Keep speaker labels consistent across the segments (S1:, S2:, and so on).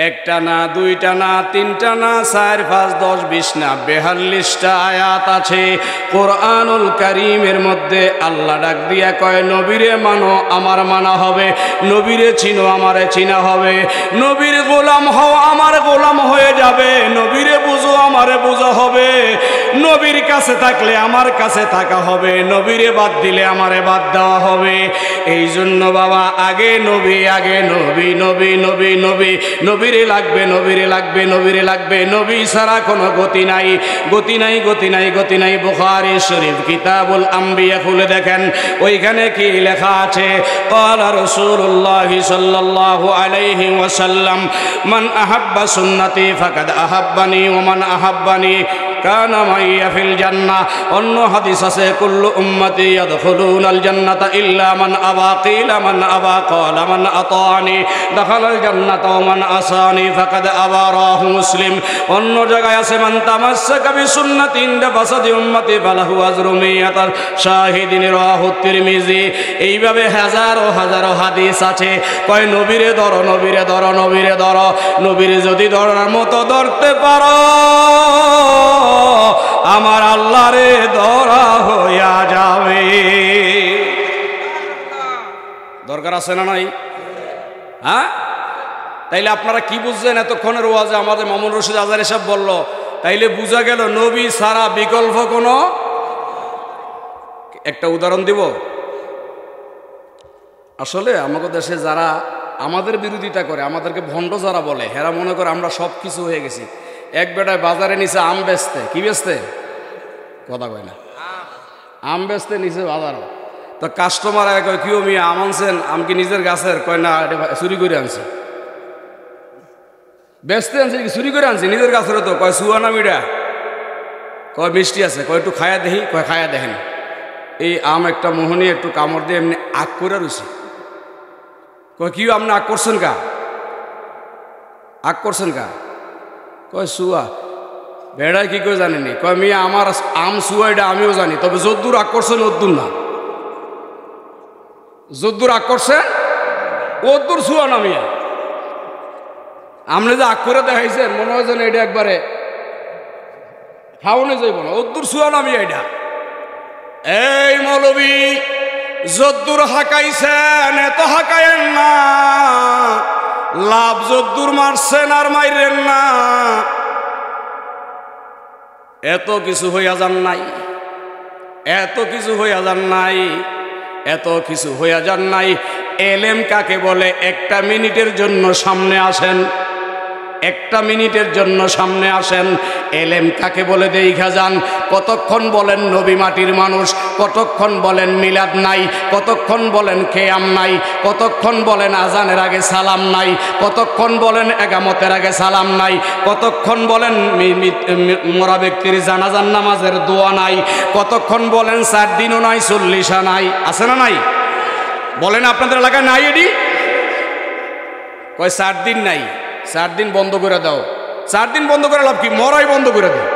S1: একটা না, দুইটা না, তিনটা না, 4, 5, 10, 20 না, 42টা আয়াত আছে কোরআনুল কারীমের মধ্যে। আল্লাহ ডাক দিয়া কয়, নবীরে মানো, আমার মানা হবে। নবীরে চিনো, আমারে চিনা হবে। নবীর গোলাম হও, আমার গোলাম হয়ে যাবে। নবীরে বুঝো, আমারে বোঝা হবে। নবীর কাছে থাকলে আমার কাছে থাকা হবে। নবীরে বাদ দিলে আমারে বাদ দেওয়া হবে। এই জন্য বাবা, আগে নবী, আগে নবী, নবী নবী নবী, নবীরে লাগবে, নবীরে লাগবে, নবীরে লাগবে। নবী ছাড়া কোনো গতি নাই, গতি নাই, গতি নাই, গতি নাই। বুখারী শরীফ কিতাবুল আম্বিয়া খুলে দেখেন, ওইখানে কি লেখা আছে? ক্বালা রাসূলুল্লাহি সাল্লাল্লাহু আলাইহি ওয়াসাল্লাম, মান আহাব্বা সুন্নতি ফাকাদ আহাব্বানি ওয়া মান আহাব্বানি কানা মাইয়া ফিল জান্নাহ। অন্য হাদিস আছে, কুল্লু উম্মতি ইয়াদখুলুনাল জান্নাতা ইল্লা মান আবা। কিলা মান আবা? ক্বালা মান আতানি দাখালাল জান্নাতা ওয়া মান আসানি ফাকাদ আবা। রাহু মুসলিম। অন্য জায়গায় আছে, মান তামাসসাকা বিসুন্নতি ইনদা ফাসাদি উম্মতি ফালাহু আজরু মিয়াতার শাহিদিন। রাহু তিরমিজি। এইভাবে হাজারো হাজারো হাদিস আছে। কয় নবীরে ধরো, নবীরে ধরো, নবীরে ধরো। নবীরে যদি ধরার মতো ধরতে পারো, আমার আল্লাহরে ধরা হইয়া যাবে। দরকার আছে না নাই? হ্যাঁ, তাইলে আপনারা কি বুঝছেন এতক্ষণের ওয়াজে? আমাদের মামুন রশিদ আজহারী সাহেব বলল, তাইলে বুঝা গেল নবী ছাড়া বিকল্প কোনো। একটা উদাহরণ দিব। আসলে আমাদের দেশে যারা আমাদের বিরোধিতা করে, আমাদেরকে ভণ্ড যারা বলে, হেরা মনে করে আমরা সব কিছু হয়ে গেছি। এক বেটায় বাজারে নিচে আম বেচতে, কি বেচতে? কথা কয় না, আম বেচতে নিচে বাজারও। তো কাস্টমার কয়, কি আমি আম আনছেন? আম কি নিজের গাছের? কয় না, এটা চুরি করে আনছি। বেচতে আনছি কি চুরি করে আনছি? নিজের গাছের। তো কয় সুয়ানা মিডা? কয় মিষ্টি আছে। কয় একটু খায়া দেখি। কয় খায়া দেখেন। এই আম একটা মোহনী একটু কামড় দিয়ে এমনি আগ করে রয়েছে। কয় কি আপনি আগ করছেন কা? আগ করছেন কা? কয় সুয়া। বেড়ায় কি করে জানেনি? কয় মিয়া, আমার আম সুয়া, এটা আমিও জানি, তবে যদ্দুর আগ করছেন ওদ্দুর না। যদ্দুর আগ করছেন ওদ্দুর সুয়া না মিয়া। আপনি যে আগ করে দেখাইছেন, মনে হয় যেন এটা একবারে খাওয়ানো যাইব না। ওদ্দুর সুয়া না মিয়া এটা। এই মৌলবী, যদ্দুর হাঁকাইছেন এত হাঁকায়েন না। লাভ যদ্দুর মারছেন আর মাইরেন না। এত কিছু হইয়া যান নাই, এত কিছু হইয়া যান নাই, এত কিছু হইয়া যান নাই। এলেম কাকে বলে? একটা মিনিটের জন্য সামনে আসেন, একটা মিনিটের জন্য সামনে আসেন। এলেম কাকে বলে দেখা যান। কতক্ষণ বলেন নবী মাটির মানুষ, কতক্ষণ বলেন মিলাদ নাই, কতক্ষণ বলেন খেয়াম নাই, কতক্ষণ বলেন আজানের আগে সালাম নাই, কতক্ষণ বলেন একামতের আগে সালাম নাই, কতক্ষণ বলেন মরা ব্যক্তির জানাজার নামাজের দোয়া নাই, কতক্ষণ বলেন 4 দিনও নাই, 40 নাই। আছে না নাই? বলেন আপনাদের এলাকায় নাই? এডি কয় 4 দিন নাই। 4 দিন বন্ধ করে দাও। 4 দিন বন্ধ করে লাভ কি? মরাই বন্ধ করে দাও।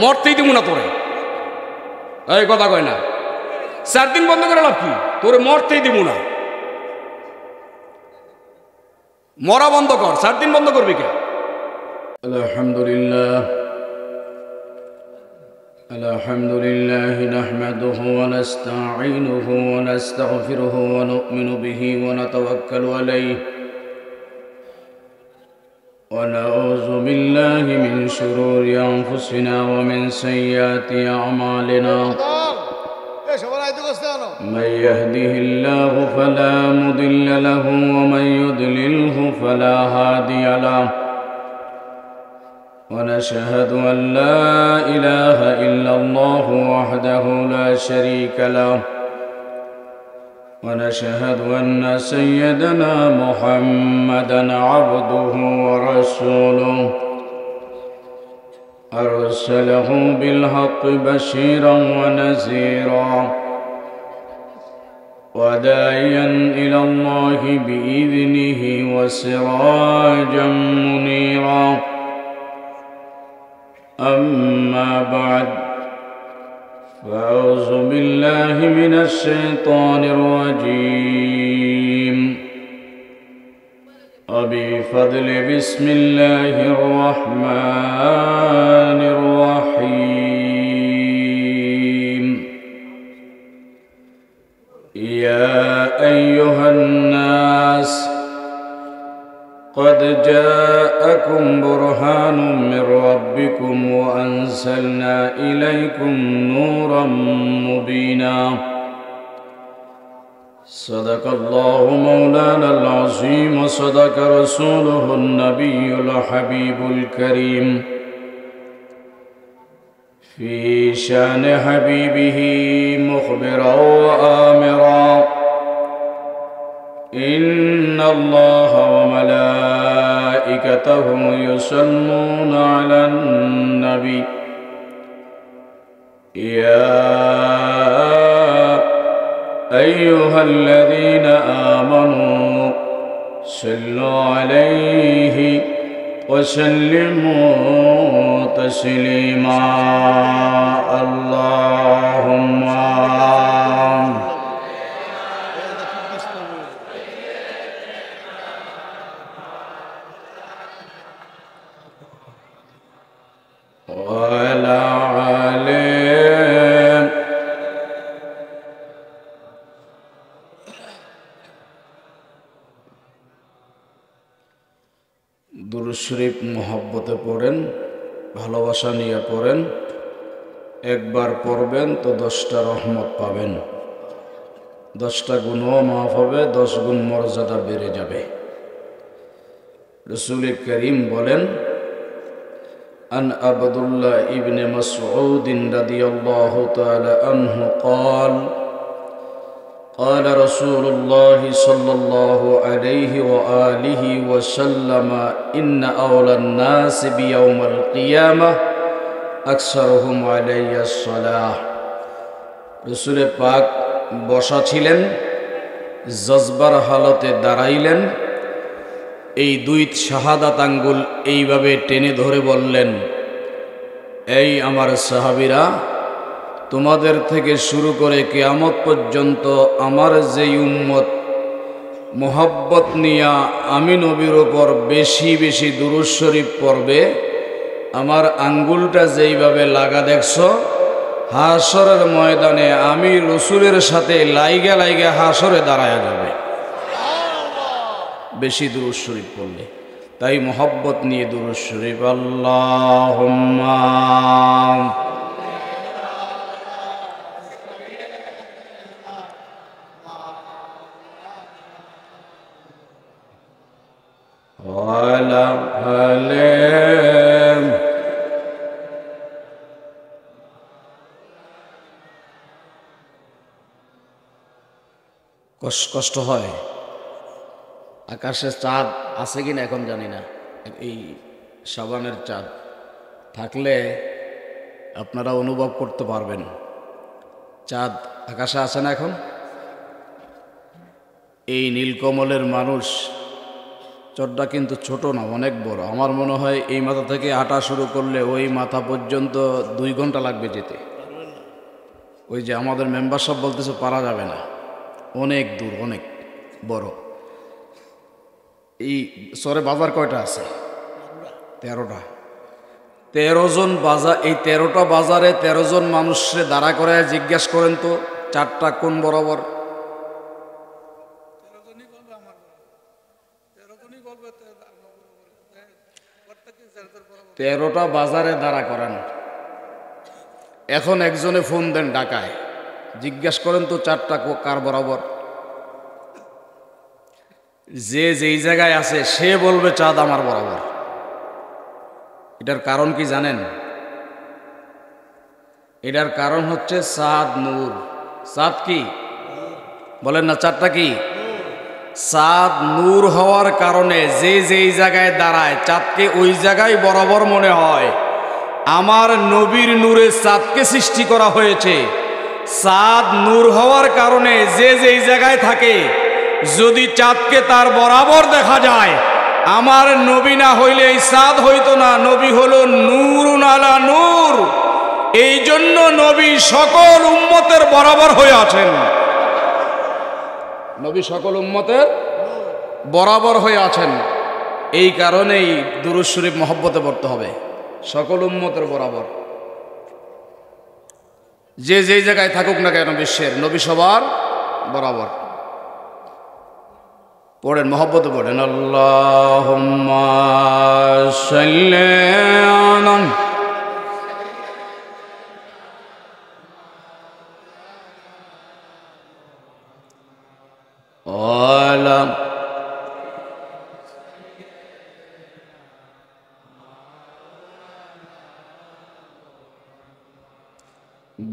S1: মরতেই দিব না তোরে। এই কথা কয় না। 4 দিন বন্ধ করে লাভ কি? তোরে মরতেই দিব না। মরা বন্ধ কর, 4 দিন বন্ধ করবি কে? আলহামদুলিল্লাহ, আলহামদুলিল্লাহ নাহমাদুহু ওয়া নাস্তাঈনুহু ওয়া নাস্তাগফিরুহু ওয়া নু'মিনু বিহি ওয়া নাতাওয়াক্কালু আলাইহি ونعوذ بالله من شرور أنفسنا ومن سيئات أعمالنا من يهده الله فلا مضل له ومن يضلله فلا هادي له ونشهد أن لا إله إلا الله وحده لا شريك له ونشهد أن سيدنا محمدًا عبده ورسوله أرسله بالحق بشيرا ونذيرا وداعيا إلى الله بإذنه وسراجا منيرا أما بعد فأعوذ بالله من الشيطان الرجيم وبفضل بسم الله الرحمن الرحيم يا أيها الناس قد جاءكم برهان من ربكم وأنزلنا إليكم نورا مبينا صدق الله مولانا العظيم وصدق رسوله النبي الحبيب الكريم في شان حبيبه مخبرا وآمرا إن الله وملائكته يصلون على النبي يا أيها الذين آمنوا صلوا عليه وسلموا تسليما اللهم وعلى آله দুরূদ শরীফ মুহাব্বতে পড়েন, ভালোবাসা নিয়ে পড়েন। একবার পড়বেন তো 10টা রহমত পাবেন, 10টা গুণও মাফ হবে, 10 গুণ মর্যাদা বেড়ে যাবে। রাসূল করিম বলেন, আন আবদুল্লাহ ইবনে মাসউদ রাদিয়াল্লাহু তাআলা আনহু قال قال رسول الله صلى الله عليه وآله وسلم إن أولى الناس بيوم القيامة أكثرهم علي الصلاة رسول পাক বসা ছিলেন, জজবার হালতে দাঁড়াইলেন, এই দুই শাহাদাত আঙ্গুল এইভাবে টেনে ধরে বললেন, এই আমার সাহাবীরা, তোমাদের থেকে শুরু করে কিয়ামত পর্যন্ত আমার যেই উম্মত মোহাব্বত নিয়া আমি নবীর ওপর বেশি বেশি দুরূদ শরীফ পড়বে, আমার আঙ্গুলটা যেইভাবে লাগা দেখছো, হাসরের ময়দানে আমি রসুলের সাথে লাইগা লাইগা হাসরে দাঁড়ায়া যাবে বেশি দুরূদ শরীফ পড়লে। তাই মোহাব্বত নিয়ে দুরূদ শরীফ আল্লাহুম্মা ওয়ালা আলিম। কষ্ট হয়। আকাশে চাঁদ আছে কিনা এখন জানি না, এই শাবানের চাঁদ থাকলে আপনারা অনুভব করতে পারবেন। চাঁদ আকাশে আছে না এখন? এই নীলকমলের মানুষ চটটা কিন্তু ছোট না, অনেক বড়। আমার মনে হয় এই মাথা থেকে হাঁটা শুরু করলে ওই মাথা পর্যন্ত 2 ঘন্টা লাগবে যেতে। ওই যে আমাদের মেম্বার সব বলতেছে পারা যাবে না, অনেক দূর, অনেক বড়। এই শহরে বাজার কয়টা আছে? 13টা। 13 জন বাজার, এই 13টা বাজারে 13 জন মানুষে দাঁড়া করে জিজ্ঞেস করেন তো 4টা কোন বরাবর? 13টা বাজারে দাঁড়া করেন। এখন একজনে ফোন দেন ঢাকায়, জিজ্ঞেস করেন তো 4টা কার বরাবর? যে যেই জায়গায় আছে সে বলবে চাঁদ আমার বরাবর। এটার কারণ কি জানেন? এটার কারণ হচ্ছে চাঁদ নূর। চাঁদ কি বলেন না? চাঁদটা কি? চাঁদ নূর হওয়ার কারণে যে যেই জায়গায় দাঁড়ায় চাঁদকে ওই জায়গায় বরাবর মনে হয়। আমার নবীর নূরে চাঁদকে সৃষ্টি করা হয়েছে। চাঁদ নূর হওয়ার কারণে যে যেই জায়গায় থাকে যদি চাঁদকে তার বরাবর দেখা যায়, আমার নবী না হইলে এই চাঁদ হইতো না। নবী হলো নূরুন আলা নূর। এই জন্য নবী সকল উম্মতের বরাবর হয়ে আছেন। নবী সকল উম্মতের বরাবর হয়ে আছেন। এই কারণেই দুরূদ শরীফ মহব্বতে পড়তে হবে সকল উম্মতের বরাবর, যে যেই জায়গায় থাকুক না কেন বিশ্বের, নবী সবার বরাবর। পড়েন, মহব্বতে পড়েন, আল্লাহুম্মা সাল্লি আলা ওয়ালা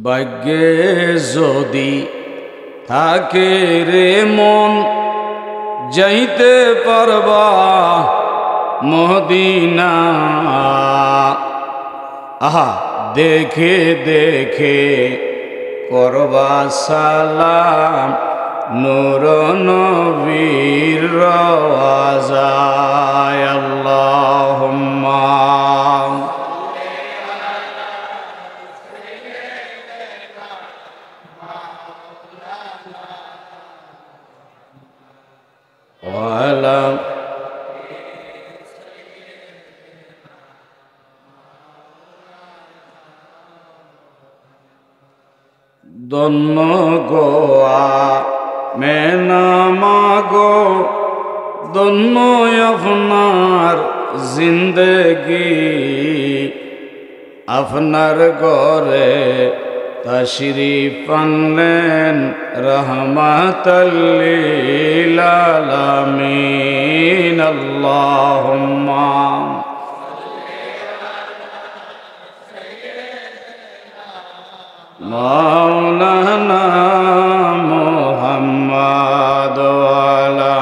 S1: ভাগ্যে যদি থাকে রে মন, যাইতে পারবা মদিনা। আহা, দেখে দেখে করবা সালাম, নূর নবীর রওজায়। আল্লাহুম্মা ওয়ালা দন্ন গোয়া মেনা মাগো, দন্য আপনার জিন্দগি, আপনার ঘরে তশরিফ আনলেন রহমাতাল লিল আলামিন। আল্লাহুম্মা মাওলানা মুহাম্মদ ওয়ালা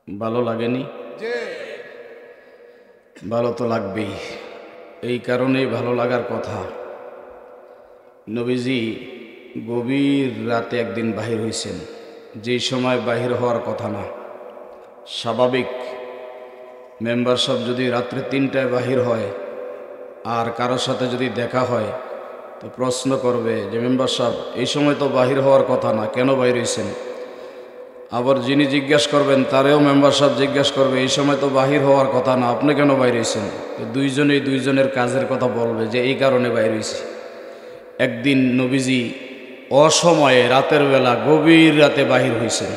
S1: ভালো লাগেনি? ভালো তো লাগবেই, এই কারণেই ভালো লাগার কথা। নবীজি গভীর রাতে একদিন বাহির হয়েছেন, যেই সময় বাহির হওয়ার কথা না। স্বাভাবিক মেম্বার সব যদি রাত্রে 3টায় বাহির হয় আর কারোর সাথে যদি দেখা হয় তো প্রশ্ন করবে যে মেম্বার সাহেব এই সময় তো বাহির হওয়ার কথা না, কেন বাহির হয়েছেন? আবার যিনি জিজ্ঞাসা করবেন তারেও মেম্বার সাহেব জিজ্ঞাসা করবে এই সময় তো বাহির হওয়ার কথা না, আপনি কেন বাইরে হয়েছেন? তো দুইজনেই দুইজনের কাজের কথা বলবে যে এই কারণে বাইরে হয়েছি। একদিন নবীজি অসময়ে রাতের বেলা গভীর রাতে বাহির হয়েছেন,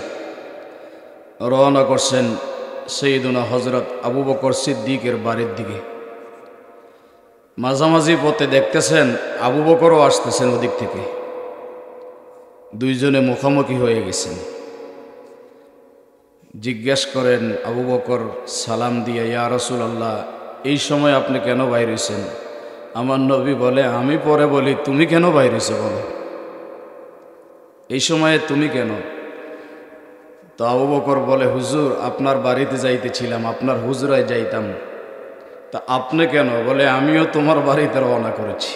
S1: রওনা করছেন সৈয়দুনা হযরত আবু বকর সিদ্দিকের বাড়ির দিকে। মাঝামাঝি পথে দেখতেছেন আবু বকরও আসতেছেন ওদিক থেকে, দুইজনে মুখোমুখি হয়ে গেছেন। জিজ্ঞেস করেন আবু বকর সালাম দিয়ে, ইয়া রাসূলুল্লাহ এই সময় আপনি কেন বাইর হইছেন? আমার নবী বলে, আমি পরে বলি তুমি কেন বাইর হইছো বলো, এই সময়ে তুমি কেন? তো আবু বকর বলে, হুজুর আপনার বাড়িতে যাইতেছিলাম, আপনার হুজরায় যাইতাম। তা আপনি কেন? বলে, আমিও তোমার বাড়িতে রওনা করেছি।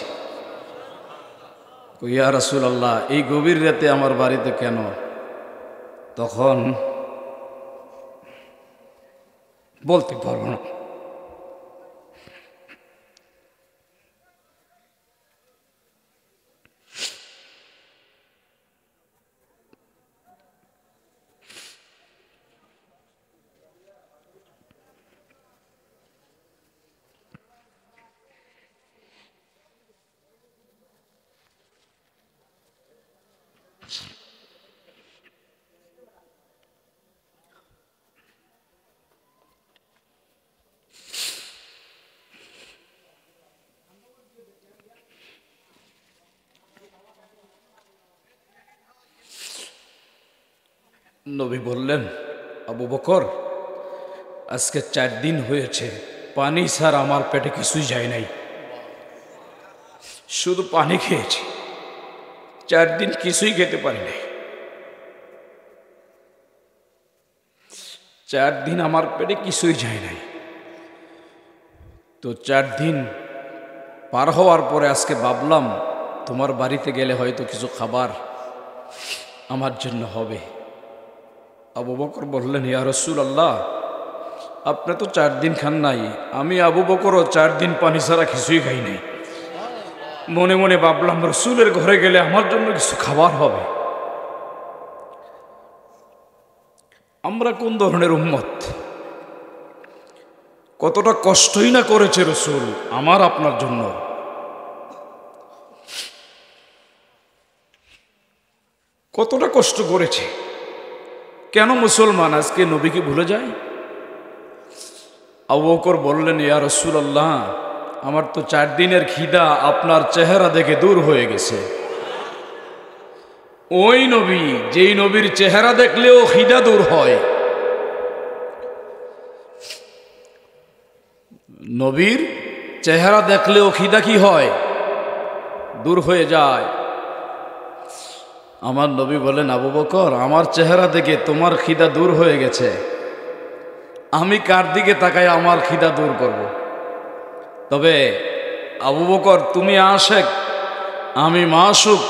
S1: ইয়া রাসূলুল্লাহ এই গভীর রাতে আমার বাড়িতে কেন? তখন বলতে পারবো না। নবী বললেন, আবু বকর আজকে 4 দিন হয়েছে পানি ছাড়া আমার পেটে কিছুই যায় নাই, শুধু পানি খেয়েছি, 4 দিন কিছুই খেতে পারি নাই। 4 দিন আমার পেটে কিছুই যায় নাই। তো 4 দিন পার হওয়ার পরে আজকে ভাবলাম তোমার বাড়িতে গেলে হয়তো কিছু খাবার আমার জন্য হবে। আবু বকর বললেন, ইয়া রাসূলুল্লাহ আপনি তো 4 দিন খান নাই, আমি আবু বকরও 4 দিন পানি ছাড়া কিছুই খাই নাই।
S2: মনে মনে ভাবলাম রসুলের ঘরে গেলে আমার জন্য কিছু খাবার হবে। আমরা কোন ধরনের উম্মত, কতটা কষ্টই না করেছে রসুল আমার আপনার জন্য। কতটা কষ্ট করেছে। কেন মুসলমান আজকে নবীকে ভুলে যায়? আবু বকর বললেন, ইয়া রাসূলুল্লাহ, আমার তো 4 দিনের খিদা আপনার চেহারা দেখে দূর হয়ে গেছে। ওই নবী, যেই নবীর চেহারা দেখলেও খিদা দূর হয়, নবীর চেহারা দেখলেও খিদা কি হয়? দূর হয়ে যায়। আমার নবী বলেন, আবু বকর, আমার চেহারা দেখে তোমার খিদা দূর হয়ে গেছে, আমি কার দিকে তাকাই আমার খিদা দূর করব? তবে আবু বকর, তুমি আশেক, আমি মাসুক,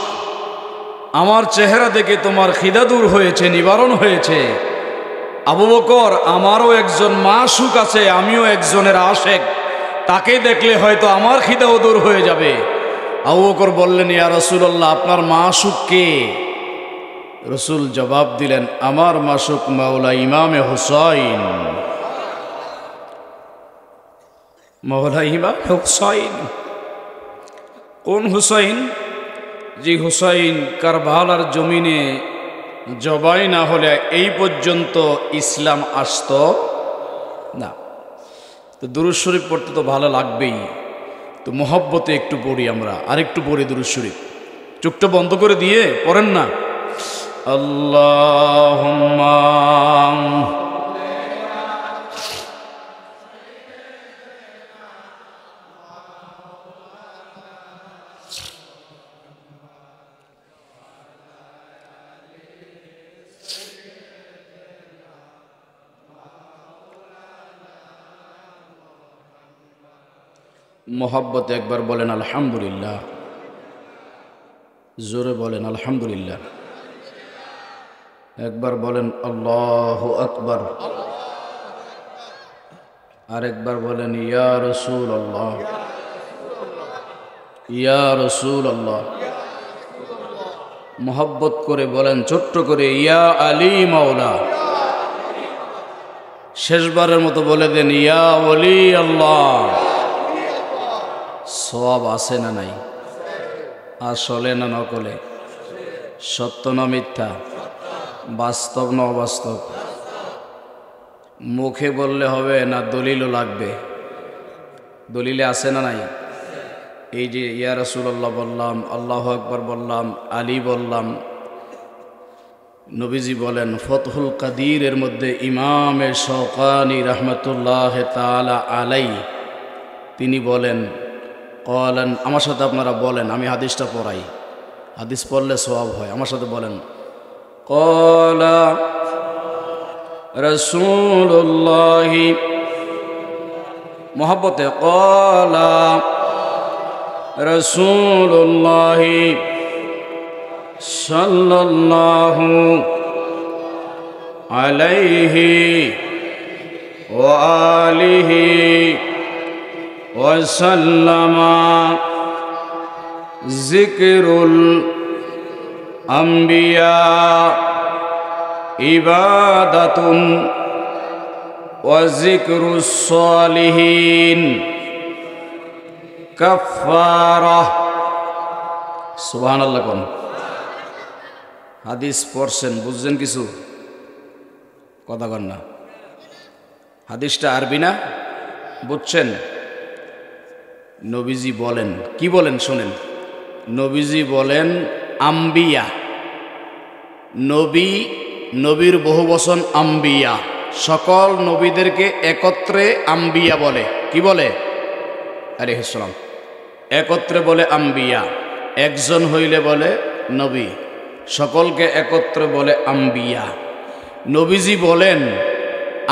S2: আমার চেহারা দেখে তোমার খিদা দূর হয়েছে, নিবারণ হয়েছে। আবু বকর, আমারও একজন মাসুক আছে, আমিও একজনের আশেক, তাকে দেখলে হয়তো আমার খিদাও দূর হয়ে যাবে। আবু বকর বললেন, ইয়া রাসূলুল্লাহ, আপনার মাসুক কে? রসুল জবাব দিলেন, আমার মাসুক মাওলা ইমামে হুসাইন। মাওলা ইমাম হুসাইন। কোন হুসাইন? যে হুসাইন কারবালার জমিনে জবাই না হলে এই পর্যন্ত ইসলাম আসত না। তো দুরূদ শরীফ পড়তে তো ভালো লাগবেই, তো মহব্বতে একটু পড়ি আমরা, আরেকটু পড়ি দুরূদ শরীফ। চোখটা বন্ধ করে দিয়ে পড়েন না। আল্লাহুম্মা মোহাব্বতে একবার বলেন আলহামদুলিল্লাহ, জোরে বলেন আলহামদুলিল্লাহ, একবার বলেন আল্লাহু আকবার, আরেকবার বলেন ইয়া রাসূলুল্লাহ, ইয়া রাসূলুল্লাহ। মোহাব্বত করে বলেন ছোট্ট করে, ইয়া আলী মাওলা। শেষবারের মতো বলে দেন, ইয়া ওলি আল্লাহ। সওয়াব আছে না নাই? আসলে না নকলে? সত্য না মিথ্যা? বাস্তব না অবাস্তব? মুখে বললে হবে না দলিলও লাগবে? দলিলে আছে না নাই? এই যে ইয়া রাসূলুল্লাহ বললাম, আল্লাহু আকবার বললাম, আলী বললাম। নবীজি বলেন ফতহুল কাদিরের মধ্যে ইমামে শওকানি রাহমাতুল্লাহ তাআলা আলাই তিনি বলেন, কলেন, আমার সাথে আপনারা বলেন, আমি হাদিসটা পড়াই, হাদিস পড়লে সওয়াব হয়। আমার সাথে বলেন, ক্বালা রাসূলুল্লাহ, মহব্বতে ক্বালা রাসূলুল্লাহ সাল্লাল্লাহু আলাইহি ওয়া আলিহি ওয়াসাল্লামা যিকরুল আম্বিয়া ইবাদাতুন ওয়া যিকরুস সালিহিন কাফারা। সুবহানাল্লাহ কোন হাদিস পড়ছেন, বুঝছেন কিছু? কথা কন না। হাদিসটা আরবি না, বুঝছেন? নবীজি বলেন, কি বলেন শোনেন। নবীজি বলেন আম্বিয়া, নবী, নবীর বহু বচন আম্বিয়া, সকল নবীদেরকে একত্রে আম্বিয়া বলে। কি বলে? আলাইহিস সালাম। একত্রে বলে আম্বিয়া, একজন হইলে বলে নবী, সকলকে একত্রে বলে আম্বিয়া। নবীজি বলেন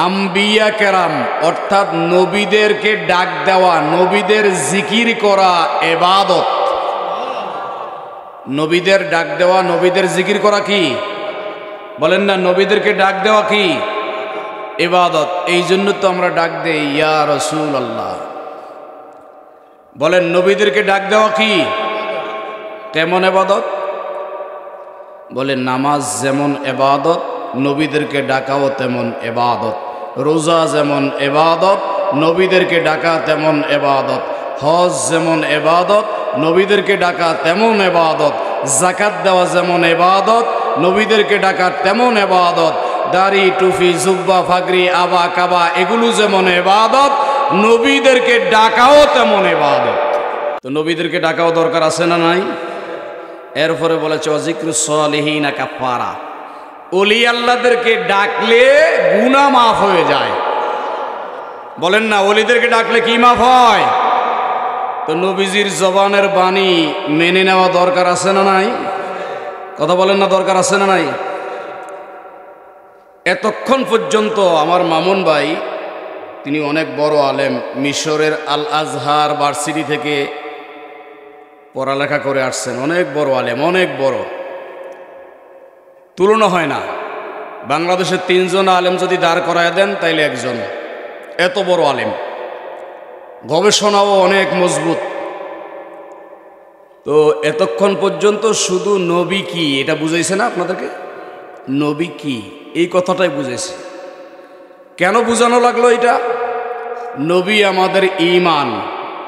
S2: আম্বিয়া কেরাম, অর্থাৎ নবীদেরকে ডাক দেওয়া, নবীদের জিকির করা ইবাদত। নবীদের ডাক দেওয়া, নবীদের জিকির করা কি বলেন না? নবীদেরকে ডাক দেওয়া কি ইবাদত। এই জন্য তো আমরা ডাক দেই ইয়া রাসূলুল্লাহ। বলেন নবীদেরকে ডাক দেওয়া কি?
S1: কেমন এবাদত? বলে নামাজ যেমন এবাদত, নবীদেরকে ডাকাও তেমন এবাদত। রোজা যেমন এবাদত, নবীদেরকে ডাকা তেমন এবাদত। হজ যেমন এবাদত, নবীদেরকে ডাকা তেমন এবাদত। যাকাত দেওয়া যেমন এবাদত, নবীদেরকে ডাকা তেমন এবাদত। দাড়ি, টুপি, জুব্বা, ফাগরি, আবা কাবা এগুলো যেমন এবাদত, নবীদেরকে ডাকাও তেমন এবাদত। তো নবীদেরকে ডাকাও দরকার আছে না নাই? এরপরে বলেছে ওয়াজিক্রুস সালিহিনা কাফারা, ওলি আল্লাহদেরকে ডাকলে গুনাহ মাফ হয়ে যায়। বলেন না, ওলিদেরকে ডাকলে কি মাফ হয়? তো নবীজির জবানের বাণী মেনে নেওয়া দরকার আছে না নাই? কথা বলেন না, দরকার আছে না নাই? এতক্ষণ পর্যন্ত আমার মামুন ভাই, তিনি অনেক বড় আলেম, মিশরের আল আজহার ভার্সিটি থেকে পড়ালেখা করে আসছেন, অনেক বড় আলেম, অনেক বড়, তুলনা হয় না। বাংলাদেশের 3 জন আলেম যদি দাঁড় করায় দেন তাইলে একজন, এত বড় আলেম, গবেষণাও অনেক মজবুত। তো এতক্ষণ পর্যন্ত শুধু নবী কি এটা বুঝাইছে না আপনাদেরকে? নবী কি এই কথাটাই বুঝাইছে। কেন বুঝানো লাগলো এটা? নবী আমাদের ঈমান।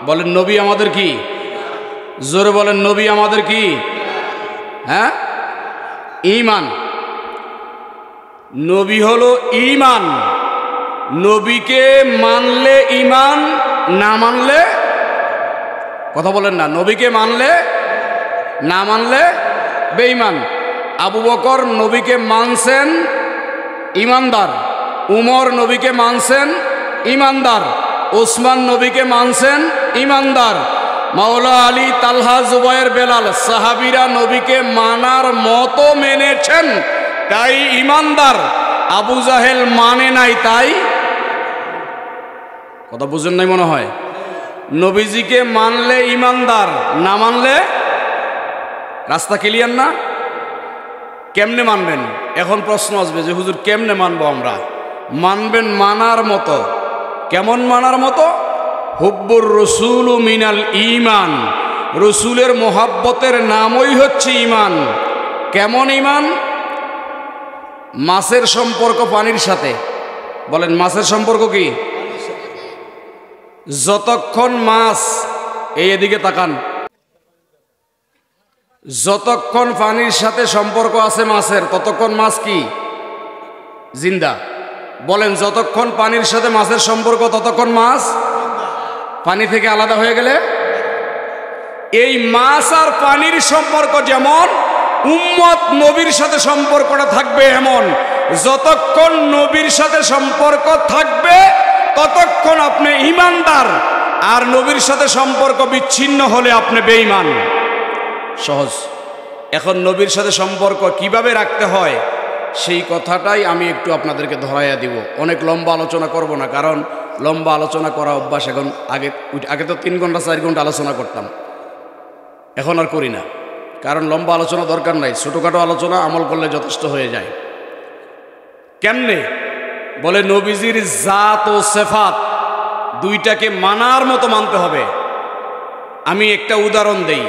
S1: বলেন নবী আমাদের কি? জোরে বলেন নবী আমাদের কি? হ্যাঁ, ঈমান। নবী হলো ঈমান। নবীকে মানলে ঈমান, না মানলে, কথা বলেন না, নবীকে মানলে, না মানলে বেঈমান। আবু বকর নবীকে মানছেন, ঈমানদার। উমর নবীকে মানছেন, ঈমানদার। ওসমান নবীকে মানছেন, ঈমানদার। মাওলা আলী, তালহা, জুবায়ের, বেলাল সাহাবীরা নবীকে মানার মতো মেনেছেন, তাই ঈমানদার। আবু জাহেল মানে নাই, তাই। কথা বুঝেন নাই মনে হয়। নবীজিকে মানলে ঈমানদার, না মানলে, রাস্তা ক্লিয়ার না? কেমনে মানবেন? এখন প্রশ্ন আসবে যে হুজুর কেমনে মানবো আমরা? মানবেন মানার মতো। কেমন মানার মতো? হুব্বুর রসুল মিনাল ঈমান, রসুলের মোহাব্বতের নামই হচ্ছে ঈমান। কেমন ঈমান? মাছের সম্পর্ক পানির সাথে। বলেন মাছের সম্পর্ক কি? যতক্ষণ মাছ, এই এদিকে তাকান, যতক্ষণ পানির সাথে সম্পর্ক আছে মাছের, ততক্ষণ মাছ কি? জিন্দা। বলেন যতক্ষণ পানির সাথে মাছের সম্পর্ক ততক্ষণ মাছ পানি থেকে আলাদা হয়ে গেলে, এই মাছ আর পানির সম্পর্ক যেমন, উম্মত নবীর সাথে সম্পর্কটা থাকবে এমন। যতক্ষণ নবীর সাথে সম্পর্ক থাকবে ততক্ষণ আপনি ঈমানদার, আর নবীর সাথে সম্পর্ক বিচ্ছিন্ন হলে আপনি বেঈমান। সহজ। এখন নবীর সাথে সম্পর্ক কিভাবে রাখতে হয় সেই কথাটাই আমি একটু আপনাদেরকে ধরাইয়া দিব। অনেক লম্বা আলোচনা করব না, কারণ লম্বা আলোচনা করা অভ্যাস এখন। আগে তো 3 ঘন্টা 4 ঘন্টা আলোচনা করতাম, এখন আর করি না, কারণ লম্বা আলোচনা দরকার নাই। ছোটোখাটো আলোচনা আমল করলে যথেষ্ট হয়ে যায়। কেমনে? বলে নবীজির জাত ও সিফাত দুইটাকে মানার মতো মানতে হবে। আমি একটা উদাহরণ দেই।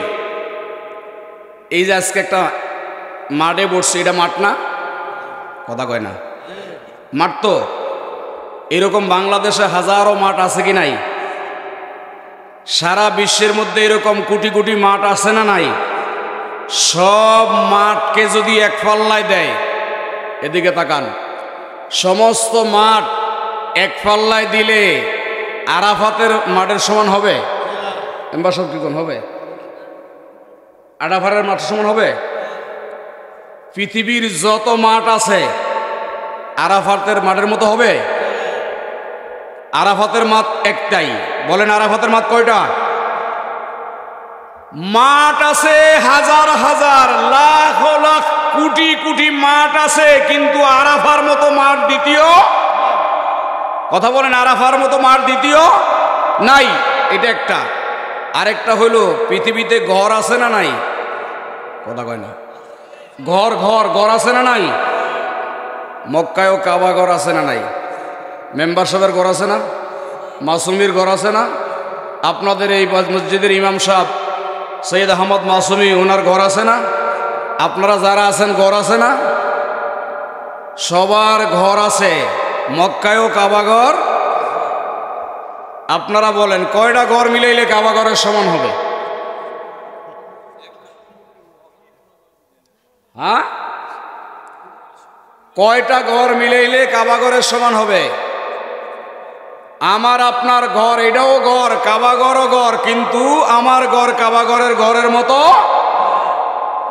S1: এই যে আজকে একটা মাঠে বসছে, এটা মাঠ না? কথা কয় না, মাঠ তো। এরকম বাংলাদেশে হাজারো মাঠ আছে কি নাই? সারা বিশ্বের মধ্যে এরকম কোটি কোটি মাঠ আছে না নাই? সব মাঠকে যদি এক পাল্লায় দেয়, এদিকে তাকান, সমস্ত মাঠ এক পাল্লায় দিলে আরাফাতের মাঠের সমান হবে? এম্বার সব কি হবে? আরাফাতের মাঠের সমান হবে? পৃথিবীর যত মাঠ আছে আরাফাতের মাঠের মতো হবে? আরাফাতের মাঠ একটাই। বলেন আরাফাতের মাঠ কয়টা? মাঠ আছে হাজার হাজার, লাখ লাখ, কোটি কোটি মাঠ আছে, কিন্তু আরাফার মতো মাঠ দ্বিতীয়, কথা বলেন, আরাফার মতো মাঠ দ্বিতীয় নাই। এটা একটা। আরেকটা হলো পৃথিবীতে ঘর আছে না নাই? কথা কয় না। ঘর ঘর ঘর আছে না নাই? মক্কায়ও কাবা ঘর আছে না নাই? মেম্বার সাহেবের ঘর আছে না? মাসুমির ঘর আছে না? আপনাদের এই মসজিদের ইমাম সাহেব সৈয়দ আহমদ মাসুমি, ওনার ঘর আছে না? আপনারা যারা আছেন ঘর আছে না? সবার ঘর আছে। মক্কায়ও কাবাঘর। আপনারা বলেন কয়টা ঘর মিলাইলে কাবাঘরের সমান হবে? হ্যাঁ, কয়টা ঘর মিলাইলে কাবাঘরের সমান হবে? আমার আপনার ঘর, এটাও ঘর, কাবাঘরও ঘর, কিন্তু আমার ঘর কাবাঘরের ঘরের মতো।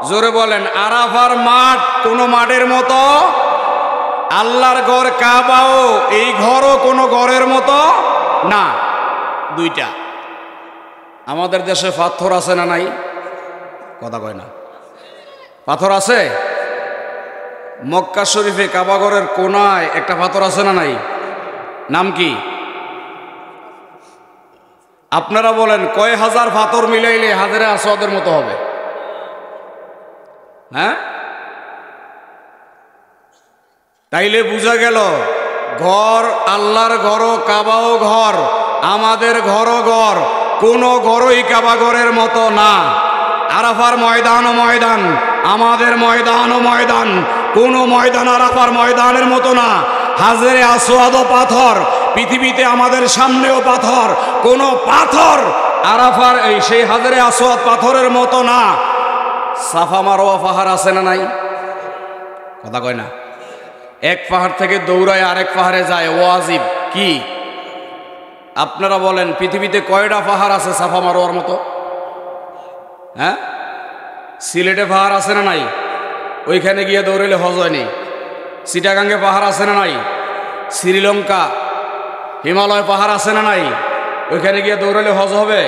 S1: জোরে বলেন, আরাফার মাঠ কোনো মাঠের মতো, আল্লাহর ঘর কাবাও এই ঘরও কোনো ঘরের মতো না। দুইটা। আমাদের দেশে পাথর আছে না নাই? কথা কয় না। পাথর আছে? মক্কা শরীফে কাবাঘরের কোনায় একটা পাথর আছে না নাই? নাম কি? আপনারা বলেন কয় হাজার পাথর মিলাইলে হাজারে আসওয়াদের মতো হবে? হ্যাঁ, তাইলে বুঝা গেল ঘর আল্লাহর ঘরও কাবাও ঘর, আমাদের ঘরও ঘর, কোনো ঘরই কাবাঘরের মতো না। আরাফার ময়দানও ময়দান, আমাদের ময়দানও ময়দান, কোনো ময়দান আরাফার ময়দানের মতো না। হাজরে আসওয়াদও পাথর, পৃথিবীতে আমাদের সামনেও পাথর, কোনো পাথর আরাফার সেই হাজরে আসওয়াদ পাথরের মতো না। সাফা মারওয়া পাহাড় আছে না নাই? কথা কয় না। এক পাহাড় থেকে দৌড়ায় আরেক পাহাড়ে যায়, ওয়াজিব কি? আপনারা বলেন পৃথিবীতে কয়টা পাহাড় আছে সাফা মারোয়ার মতো? হ্যাঁ, সিলেটে পাহাড় আছে না নাই? ওইখানে গিয়ে দৌড়াইলে হজ হয়নি। চিটাগাঙ্গে পাহাড় আছে না নাই? শ্রীলঙ্কা হিমালয় পাহাড় আছে না নাই? ওইখানে গিয়ে দৌড়াইলে হজ হবে?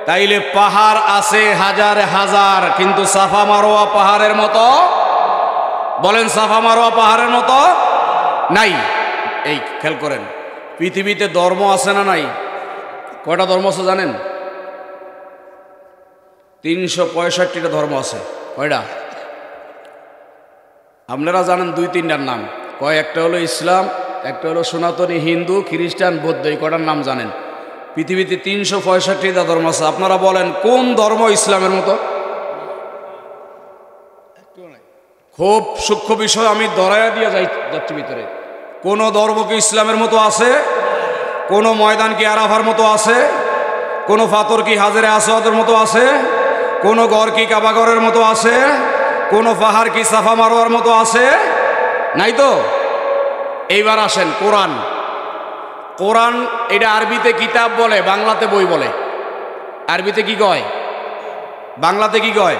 S1: তাইলে পাহাড় আছে হাজার হাজার, কিন্তু সাফা মারোয়া পাহাড়ের মতো, বলেন সাফা মারোয়া পাহাড়ের মতো নাই। এই খেয়াল করেন, পৃথিবীতে ধর্ম আছে না নাই? কয়টা ধর্ম আছে জানেন? 365টা ধর্ম আছে। কয়টা? আপনারা জানেন দুই তিনটার নাম। একটা হলো ইসলাম, একটা হলো সনাতনী হিন্দু, খ্রিস্টান, বৌদ্ধ। এই কটার নাম জানেন? পৃথিবীতে 365টা ধর্ম আছে। আপনারা বলেন কোন ধর্ম ইসলামের মতো? খুব সূক্ষ্ম বিষয়, আমি ধরাইয়া দিয়ে যাচ্ছি ভিতরে। কোন ধর্ম কি ইসলামের মতো আছে? কোন ময়দান কি আরাফার মতো আছে? কোন পাথর কি হাজরে আসওয়াদের মতো আছে? কোন ঘর কি কাবাঘরের মতো আছে? কোন পাহাড় কি সাফা মারোয়ার মতো আছে? নাই তো। এইবার আসেন কোরআন। কোরআন এটা আরবিতে কিতাব বলে, বাংলাতে বই বলে। আরবিতে কি কয়? বাংলাতে কি কয়?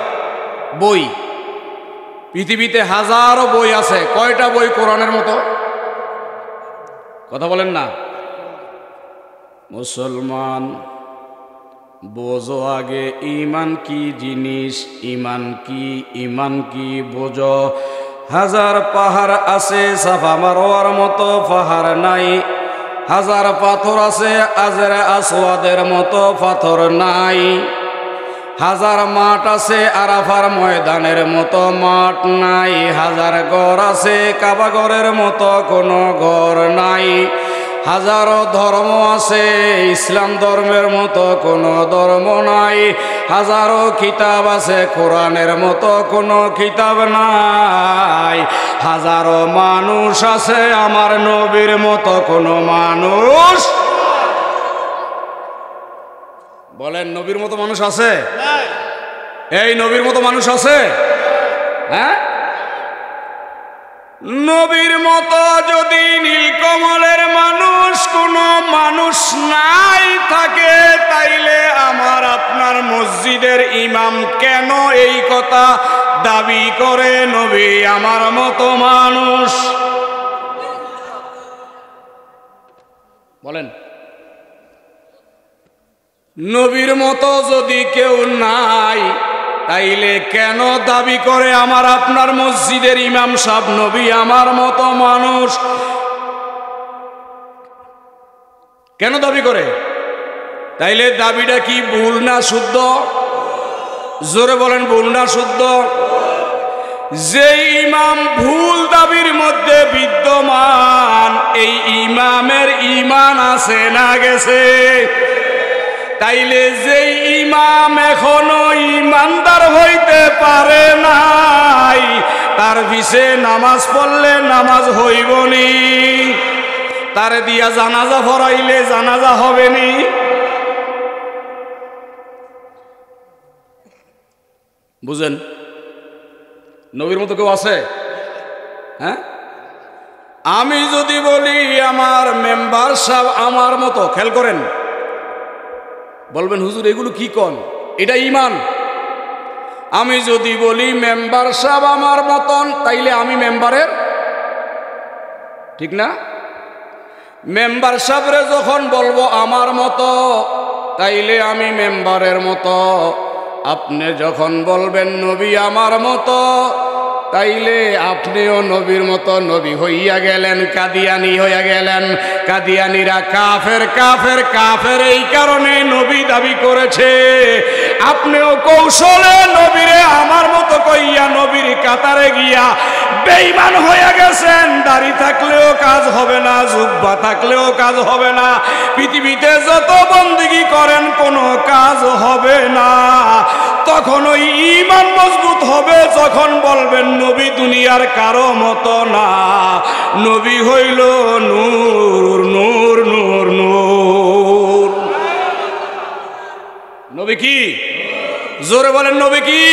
S1: বই। পৃথিবীতে হাজারো বই আছে। কয়টা বই কোরআনের মতো? কথা বলেন না। মুসলমান বোঝো আগে ঈমান কি জিনিস, ঈমান কি, ঈমান কি বোঝো। হাজার পাহাড় আছে সাফা মারোয়ার মতো পাহাড় নাই, হাজার পাথর আছে হাজরে আসওয়াদের মতো পাথর নাই, হাজার মাঠ আছে আরাফার ময়দানের মতো মাঠ নাই, হাজার ঘর আছে কাবাঘরের মতো কোনো ঘর নাই, হাজারো ধর্ম আছে ইসলাম ধর্মের মতো কোনো ধর্ম নাই, হাজারো কিতাব আছে কোরআনের মতো কোনো কিতাব নাই, হাজারো মানুষ আছে আমার নবীর মতো কোনো মানুষ। বলেন নবীর মতো মানুষ আছে? এই নবীর মতো মানুষ আছে? হ্যাঁ, নবীর মতো যদি নীলকমলের মানুষ কোনো মানুষ নাই থাকে, তাইলে আমার আপনার মসজিদের ইমাম কেন এই কথা দাবি করে নবী আমার মতো মানুষ? বলেন নবীর মতো যদি কেউ নাই, তাইলে কেন দাবি করে আমার আপনার মসজিদের ইমাম সাহেব নবী আমার মতো মানুষ? কেন দাবি করে? তাইলে দাবিটা কি ভুল না শুদ্ধ? জোরে বলেন ভুল না শুদ্ধ? যে ইমাম ভুল দাবির মধ্যে বিদ্যমান, এই ইমামের ঈমান আছে না গেছে? তাইলে যে ইমাম এখনো ইমানদার হইতে পারে নাই, তার পিছে নামাজ পড়লে নামাজ হইবনি? তারে দিয়া জানাজা পড়াইলে জানাজা হবেনি? বুঝেন? নবীর মতো কেউ আছে? হ্যাঁ, আমি যদি বলি আমার মেম্বার সাহেব আমার মতো, খেয়াল করেন, বলবেন হুজুর এগুলো কি কন, এটা ইমান। আমি যদি বলি মেম্বার সাহেব আমার মতন, তাইলে আমি মেম্বারের, ঠিক না? মেম্বার সাহেবরে যখন বলবো আমার মতো, তাইলে আমি মেম্বারের মতো। আপনি যখন বলবেন নবী আমার মতো, তাইলে আপনিও নবীর মতো নবী হইয়া গেলেন, কাদিয়ানি হইয়া গেলেন। কাদিয়ানিরা কাফের কাফের কাফের এই কারণে নবী দাবি করেছে। আপনিও কৌশলে নবীরে আমার মতো কইয়া নবীর কাতারে গিয়া বেঈমান হইয়া গেছেন। দাড়ি থাকলেও কাজ হবে না, জুব্বা থাকলেও কাজ হবে না, পৃথিবীতে যত বন্দেগী করেন কোনো কাজ হবে না। তখন ওই ঈমান মজবুত হবে যখন বলবেন নবী দুনিয়ার কারো মতো না, নবী হইল নূর নূর নূর নূর। নবী কি? জোরে বলেন নবী কি?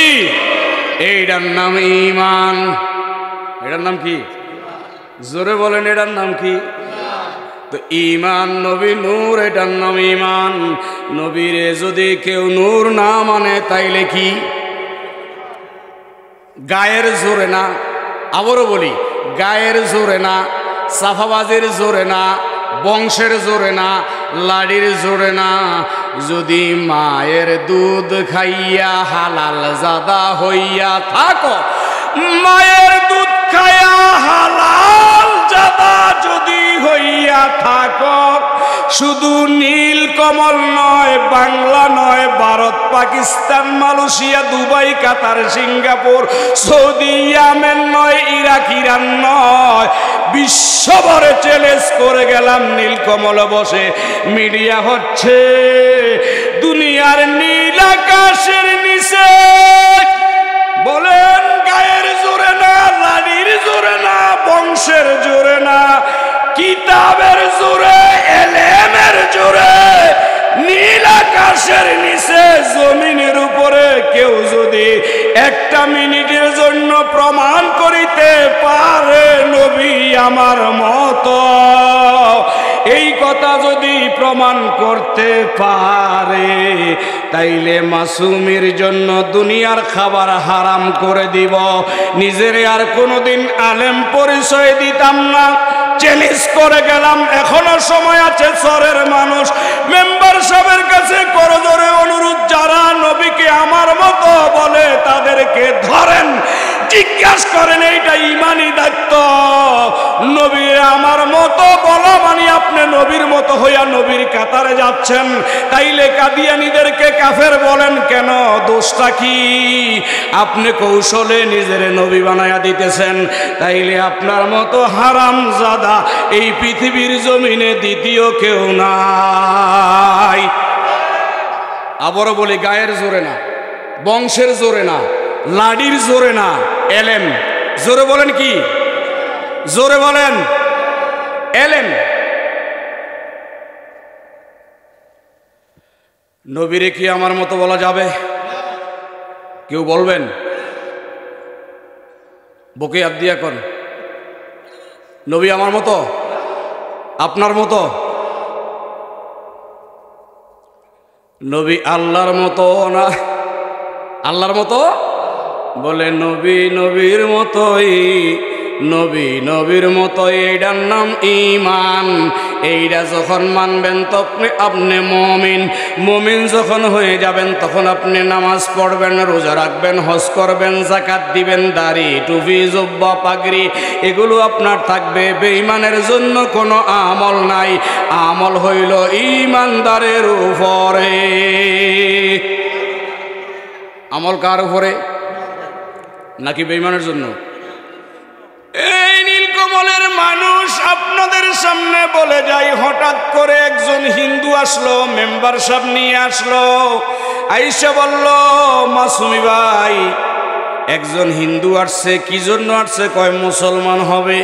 S1: এইটার নাম ঈমান। এটার নাম কি? জোরে বলেন এটার নাম কি? তো ঈমান, নবী নূর, এটার নাম ঈমান। নবীরে যদি কেউ নূর না মানে তাইলে কি? গায়ের জোরে না, আবারও বলি, গায়ের জোরে না, সাফাবাজের জোরে না, বংশের জোরে না, লাড়ির জোরে না। যদি মায়ের দুধ খাইয়া হালাল জাদা হইয়া থাকো, মায়ের দুধ খাইয়া হালাল জাদা যদি হইয়া থাকো, শুধু নীল কমল নয়, বাংলা নয়, ভারত, পাকিস্তান, মালয়েশিয়া, দুবাই, কাতার, সিঙ্গাপুর, সৌদি, ইয়েমেন নয়, ইরাক, ইরান নয়, বিশ্বভরে চ্যালেঞ্জ করে গেলাম নীলকমল বসে মিডিয়া হচ্ছে দুনিয়ার নীল আকাশের নিচে। বলেন গায়ের জোরে না, লাড়ির জোরে না, বংশের জোরে না, কিতাবের জোরে, এলেমের জোরে, নীল আকাশের নিচে জমিনের উপরে কেউ যদি একটা মিনিটের জন্য প্রমাণ করিতে পারে নবী আমার মতো, এই কথা যদি প্রমাণ করতে পারে, তাইলে মাসুমের জন্য দুনিয়ার খাবার হারাম করে দিব। নিজের আর কোনোদিন আলেম পরিচয় দিতাম না, চ্যালেঞ্জ করে গেলাম। এখনো সময় আছে, শহরের মানুষ মেম্বার সাহেবের কাছে করজোরে অনুরোধ, যারা নবীকে আমার মতো বলে তাদেরকে ধরেন, জিজ্ঞাসা করেন, এইটা ইমানি দায়িত্ব। নবী আমার মতো বলা মানে আপনি নবীর মতো হইয়া নবীর কাতারে যাচ্ছেন। তাইলে কাদিয়ানীদেরকে কাফের বলেন কেন? দোষটা কি? আপনি কৌশলে নিজের নবী বানায়া দিতেছেন। তাইলে আপনার মতো হারামজাদা এই পৃথিবীর জমিনে দ্বিতীয় কেউ নাই। আবারও বলি, গায়ের জোরে না, বংশের জোরে না, লাডির জোরে না, এলেম জোরে বলেন কি? জোরে বলেন এলেম। নবীরে কি আমার মতো বলা যাবে? কেউ বলবেন? বুকে হাত দিয়া কর, নবী আমার মতো, আপনার মতো? নবী আল্লাহর মতো না, আল্লাহর মতো বলে নবী নবীর মতোই, নবী নবীর মতোই, এইটার নাম ঈমান। এইটা যখন মানবেন তখন আপনি মুমিন। মুমিন যখন হয়ে যাবেন তখন আপনি নামাজ পড়বেন, রোজা রাখবেন, হজ করবেন, যাকাত দিবেন, দাড়ি, টুপি, জুব্বা, পাগড়ি এগুলো আপনার থাকবে। বেঈমানের জন্য কোনো আমল নাই। আমল হইল ঈমানদারের উপরে। আমল কার উপরে? নাকি বেঈমানের জন্য? এই নীল নীলকমলের মানুষ আপনাদের সামনে বলে যাই, হঠাৎ করে একজন হিন্দু আসলো, মেম্বার সাহেব নিয়ে আসলো, আইসা বলল, মাসুমি ভাই একজন হিন্দু আসছে, কি জন্য আসছে? কয় মুসলমান হবে।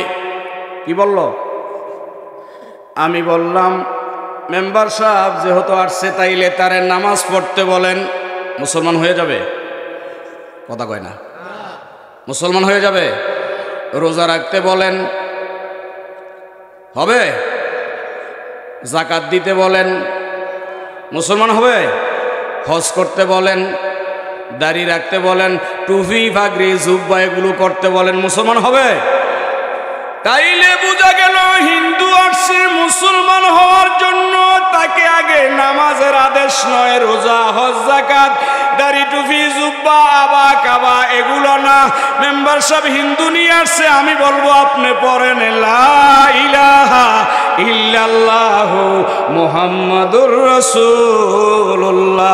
S1: কি বলল? আমি বললাম, মেম্বার সাহেব যেহেতু আসছে তাইলে তারে নামাজ পড়তে বলেন, মুসলমান হয়ে যাবে। কথা কয় না, মুসলমান হয়ে যাবে। রোজা রাখতে বলেন, হবে। যাকাত দিতে বলেন, মুসলমান হবে। হজ করতে বলেন, দাড়ি রাখতে বলেন, টুপি পাগড়ি জুব্বা এগুলো করতে বলেন, মুসলমান হবে। তাইলে বোঝা গেল হিন্দু আসছে মুসলমান হওয়ার জন্য, তাকে আগে নামাজের আদেশ নয়, রোজা হজ যাকাত দাড়ি টুপি জুব্বা আবা কাবা এগুলো না। মেম্বার সাহেব হিন্দু নিয়ে আসছে, আমি বলবো আপনি পড়েন লা ইলাহা ইল্লাল্লাহু মুহাম্মাদুর রাসূলুল্লাহ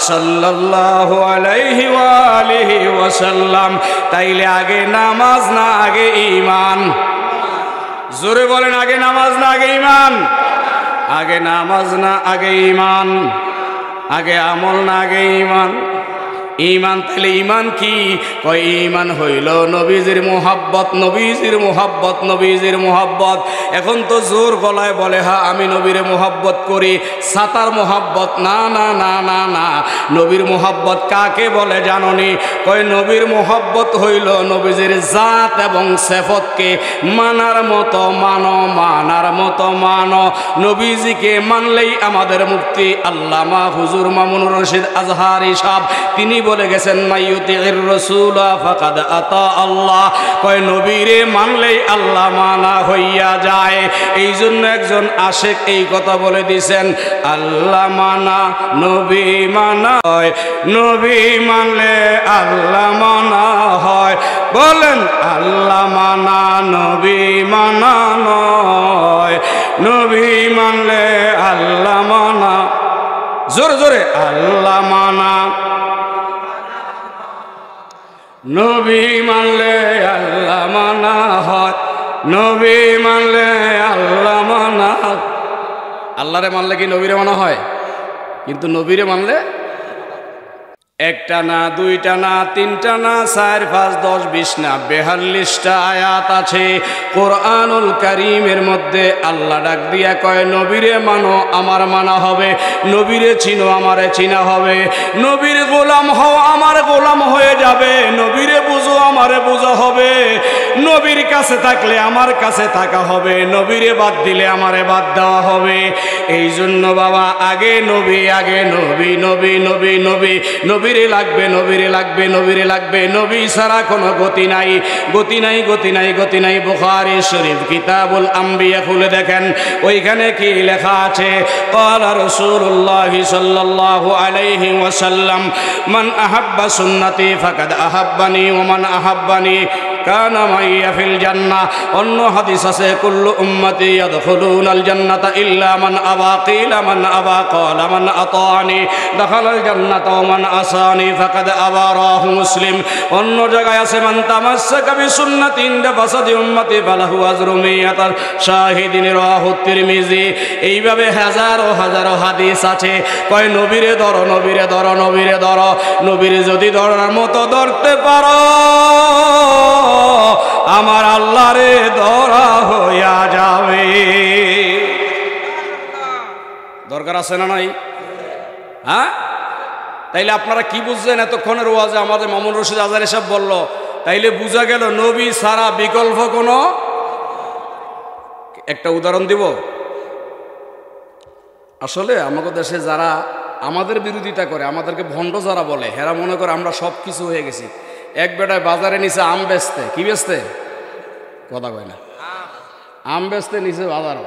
S1: সাল্লাল্লাহু আলাইহি ওয়া আলিহি ওয়াসাল্লাম। তাইলে আগে নামাজ না আগে ঈমান? জোরে বলেন, আগে নামাজ না আগে ঈমান? আগে নামাজ না আগে ঈমান? আগে আমল না আগে ঈমান? ঈমান। তাহলে ঈমান কি? কয় ঈমান হইল নবীজির মুহাব্বত, নবীজির মুহাব্বত, নবীজির মুহাব্বত। এখন তো জোর গলায় বলে, হ্যাঁ আমি নবীরে মুহাব্বত করি, সাতার মুহাব্বত। না না না না না, নবীর মুহাব্বত কাকে বলে জাননি? কয় নবীর মুহাব্বত হইল নবীজির জাত এবং সিফতকে মানার মতো মানো, মানার মতো মানো। নবীজিকে মানলেই আমাদের মুক্তি। আল্লামা হুজুর মামুনুর রশিদ আজহারি সাহেব তিনি বলে গেছেন, মাইয়ুতির রাসূলা ফাকাদ আতা আল্লাহ। কয় নবীরে মানলেই আল্লাহ মানা হইয়া যায়। এই জন্য একজন আশিক এই কথা বলে দিয়েছেন, আল্লাহ মানা নবী মানা হয়, নবী মানলে আল্লাহ মানা হয়। বলেন, আল্লাহ মানা নবী মানা নয়, নবী মানলে আল্লাহ মানা। জোরে জোরে, আল্লাহ মানা নবী মানলে আল্লাহ মানা হয়, নবী মানলে আল্লাহ মানা। আল্লাহরে মানলে কি নবীরে মানা হয়? কিন্তু নবীরে মানলে একটা না, দুইটা না, তিনটা না, 4, 5, 10, 20 না, 42টা আয়াত আছে কোরআনুল কারীমের মধ্যে। আল্লাহ ডাক দিয়া কয়, নবীরে মানো আমার মানা হবে, নবীরে চিনো আমারে চিনা হবে, নবীর গোলাম হও আমার গোলাম হয়ে যাবে, নবীরে বুঝো আমারে বুঝা হবে, নবীর কাছে থাকলে আমার কাছে থাকা হবে, নবীরে বাদ দিলে আমারে বাদ দেওয়া হবে। এই জন্য বাবা আগে নবী, আগে নবী, নবী নবী নবী, নবীরে লাগবে, নবীরে লাগবে, নবীরে লাগবে। নবী ছাড়া কোনো গতি নাই, গতি নাই, গতি নাই, গতি নাই। বুখারী শরীফ কিতাবুল আম্বিয়া খুলে দেখেন, ওইখানে কি লেখা আছে? ক্বালা রাসূলুল্লাহ সাল্লাল্লাহু আলাইহি ওয়াসাল্লাম, মান আহাব্বা সুন্নতি ফাকাদ আহাব্বানি ওয়া মান আহাব্বানি কানা মাইয়া ফিল জান্নাহ। অন্য হাদিস আছে, কুল্লু উম্মতি ইয়াদখুলুনাল জান্নাতা ইল্লা মান আবা। কিলা মান আবা? ক্বালা মান আতানি দাখালাল জান্নাতা ওয়া মান আসানি ফাকাদ আবা। রাহু মুসলিম। অন্য জায়গায় আছে, মান তামাসসাকা বিসুন্নতি ইনদা ফাসাদি উম্মতি ফালাহু আজরু মিয়াতাল শাহিদিন। রাহু তিরমিজি। এইভাবে হাজারো হাজারো হাদিস আছে। কয় নবীরে ধরো, নবীরে ধরো, নবীরে ধরো। নবীরে যদি ধরার মতো ধরতে পারো, আমার আল্লাহরে ধরা হইয়া যাবে। দরকার আছে না নাই? হ্যাঁ, তাইলে আপনারা কি বুঝছেন এতক্ষণের ওয়াজে? আমাদের মামুনুর রশিদ আজহারি সাহেব বলল, তাইলে বুঝা গেল নবী ছাড়া বিকল্প কোনো। একটা উদাহরণ দিব। আসলে আমাদের দেশে যারা আমাদের বিরোধিতা করে, আমাদেরকে ভণ্ড যারা বলে, হেরা মনে করে আমরা সব কিছু হয়ে গেছি। এক বেটায় বাজারে নিচে আম বেচতে, কি বেচতে? কথা কয় না, আম বেচতে নিচে বাজারও।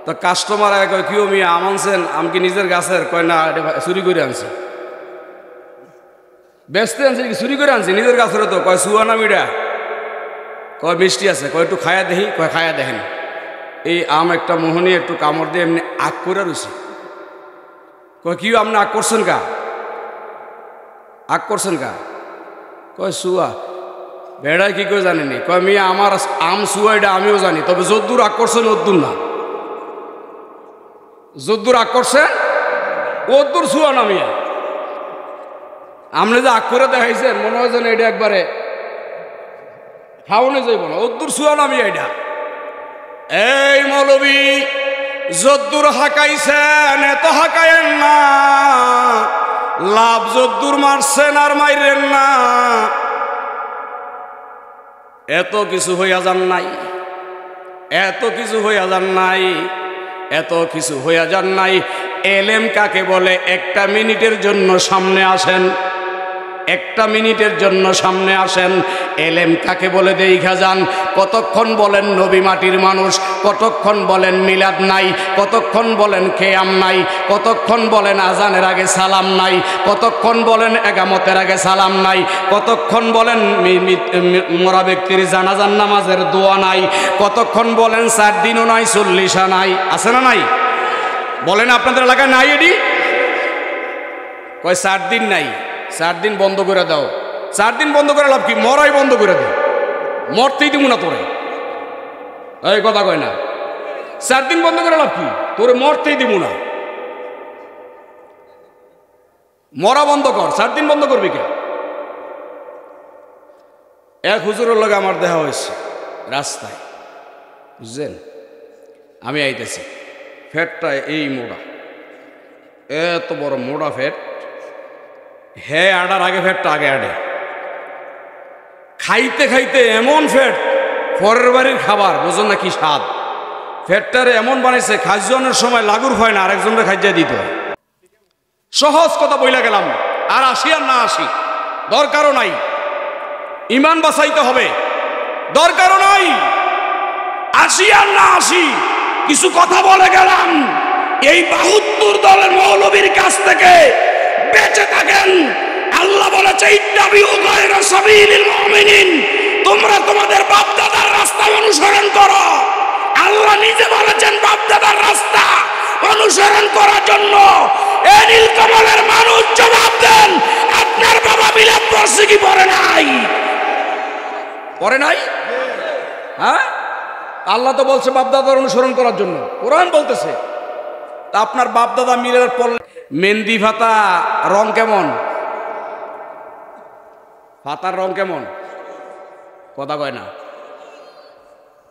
S1: তো কাস্টমার আগে কয়, কিও মিয়া আম আনছেন? আম কি নিজের গাছের? কয় না, এটা চুরি করে আনছি। বেচতে আনছি কি চুরি করে আনছি? নিজের গাছেরও তো। কয় সুয়ানা মিডা? কয় মিষ্টি আছে। কয় একটু খায়া দেখি। কয় খায়া দেখেন। এই আম একটা মোহনী একটু কামড় দিয়ে এমনি আগ করে রয়েছে। কয় কি আপনি আগ করছেন কা? আগ করছেন কা? কয় সুয়া। বেড়ায় কি করে জানেনি, কয় মিয়া আমার আম সুয়া এটা আমিও জানি, তবে যদ্দুর রাগ করছেন ওদ্দুর না, যদ্দুর রাগ করছেন ওদ্দুর সুয়া না মিয়া। আপনি যে আগ করে দেখাইছেন মনে হয় যেন এটা একবারে খাওয়ানো যাইব না, ওদ্দুর সুয়া না মিয়া এটা। এই মৌলবী যদ্দুর হাঁকাইছেন এত হাঁকাইয়েন না, লাভ যদ্দুর মারছেন আর মাইরেন না, এত কিছু হইয়া যান নাই, এত কিছু হইয়া যান নাই, এত কিছু হইয়া যান নাই। এলেম কাকে বলে? একটা মিনিটের জন্য সামনে আসেন, একটা মিনিটের জন্য সামনে আসেন। এলেম কাকে বলে দেইখা যান। কতক্ষণ বলেন নবী মাটির মানুষ, কতক্ষণ বলেন মিলাদ নাই, কতক্ষণ বলেন খেয়াম নাই, কতক্ষণ বলেন আজানের আগে সালাম নাই, কতক্ষণ বলেন একামতের আগে সালাম নাই, কতক্ষণ বলেন মরা ব্যক্তির জানাজার নামাজের দোয়া নাই, কতক্ষণ বলেন 4 দিনও নাই 40 নাই, আছে না নাই? বলেন আপনাদের এলাকায় নাই? এডি কয় 4 দিন নাই, 4 দিন বন্ধ করে দাও। 4 দিন বন্ধ করে লাভ কি? মরাই বন্ধ করে দাও, মরতেই দিব না তোরে। এই কথা কয় না, 4 দিন বন্ধ করে লাভ কি? তোরে মরতেই দিব না, মরা বন্ধ কর। 4 দিন বন্ধ করবি কে? এক হুজুরের লগে আমার দেখা হয়েছে রাস্তায়, বুঝছেন? আমি আইতেছি, ফ্যাটটা এই মোড়া, এত বড় মোড়া ফ্যাট, হে আডার আগে ফ্যাটটা আগে আডে, খাইতে খাইতে এমন ফ্যাট, পরের বাড়ির খাবার, বোঝেন না কি স্বাদ। ফ্যাটটারে এমন বানাইছে খাইজনের সময় লাগুর হয় না, আরেকজনের খাইজা দিতে হয়। সহজ কথা বইলা গেলাম, আর আসি আর না আসি দরকারও নাই, ইমান বাঁচাইতে হবে, দরকারও নাই। আসি আর না আসি কিছু কথা বলে গেলাম, এই 72 দলের মৌলবীর কাছ থেকে বেঁচে থাকেন। আল্লাহ বলেছে ইত্তাবিউ গায়রা সাবিলিল মুমিনিন, তোমরা তোমাদের বাপ দাদার রাস্তা অনুসরণ করো। আল্লাহ নিজে বলেছেন বাপ দাদার রাস্তা অনুসরণ করার জন্য। এই নীলকমলের মানুষ জবাব দেন, আপনার বাবা মিলাদ পড়ছে কি পড়ে নাই? পড়ে নাই? হ্যাঁ, আল্লাহ তো বলছে বাপ দাদার অনুসরণ করার জন্য, কোরআন বলতেছে। তা আপনার বাপ দাদা মিলাদ পড়লে মেহেন্দি ফাতা রং কেমন? ফাতার রং কেমন? কথা কয় না।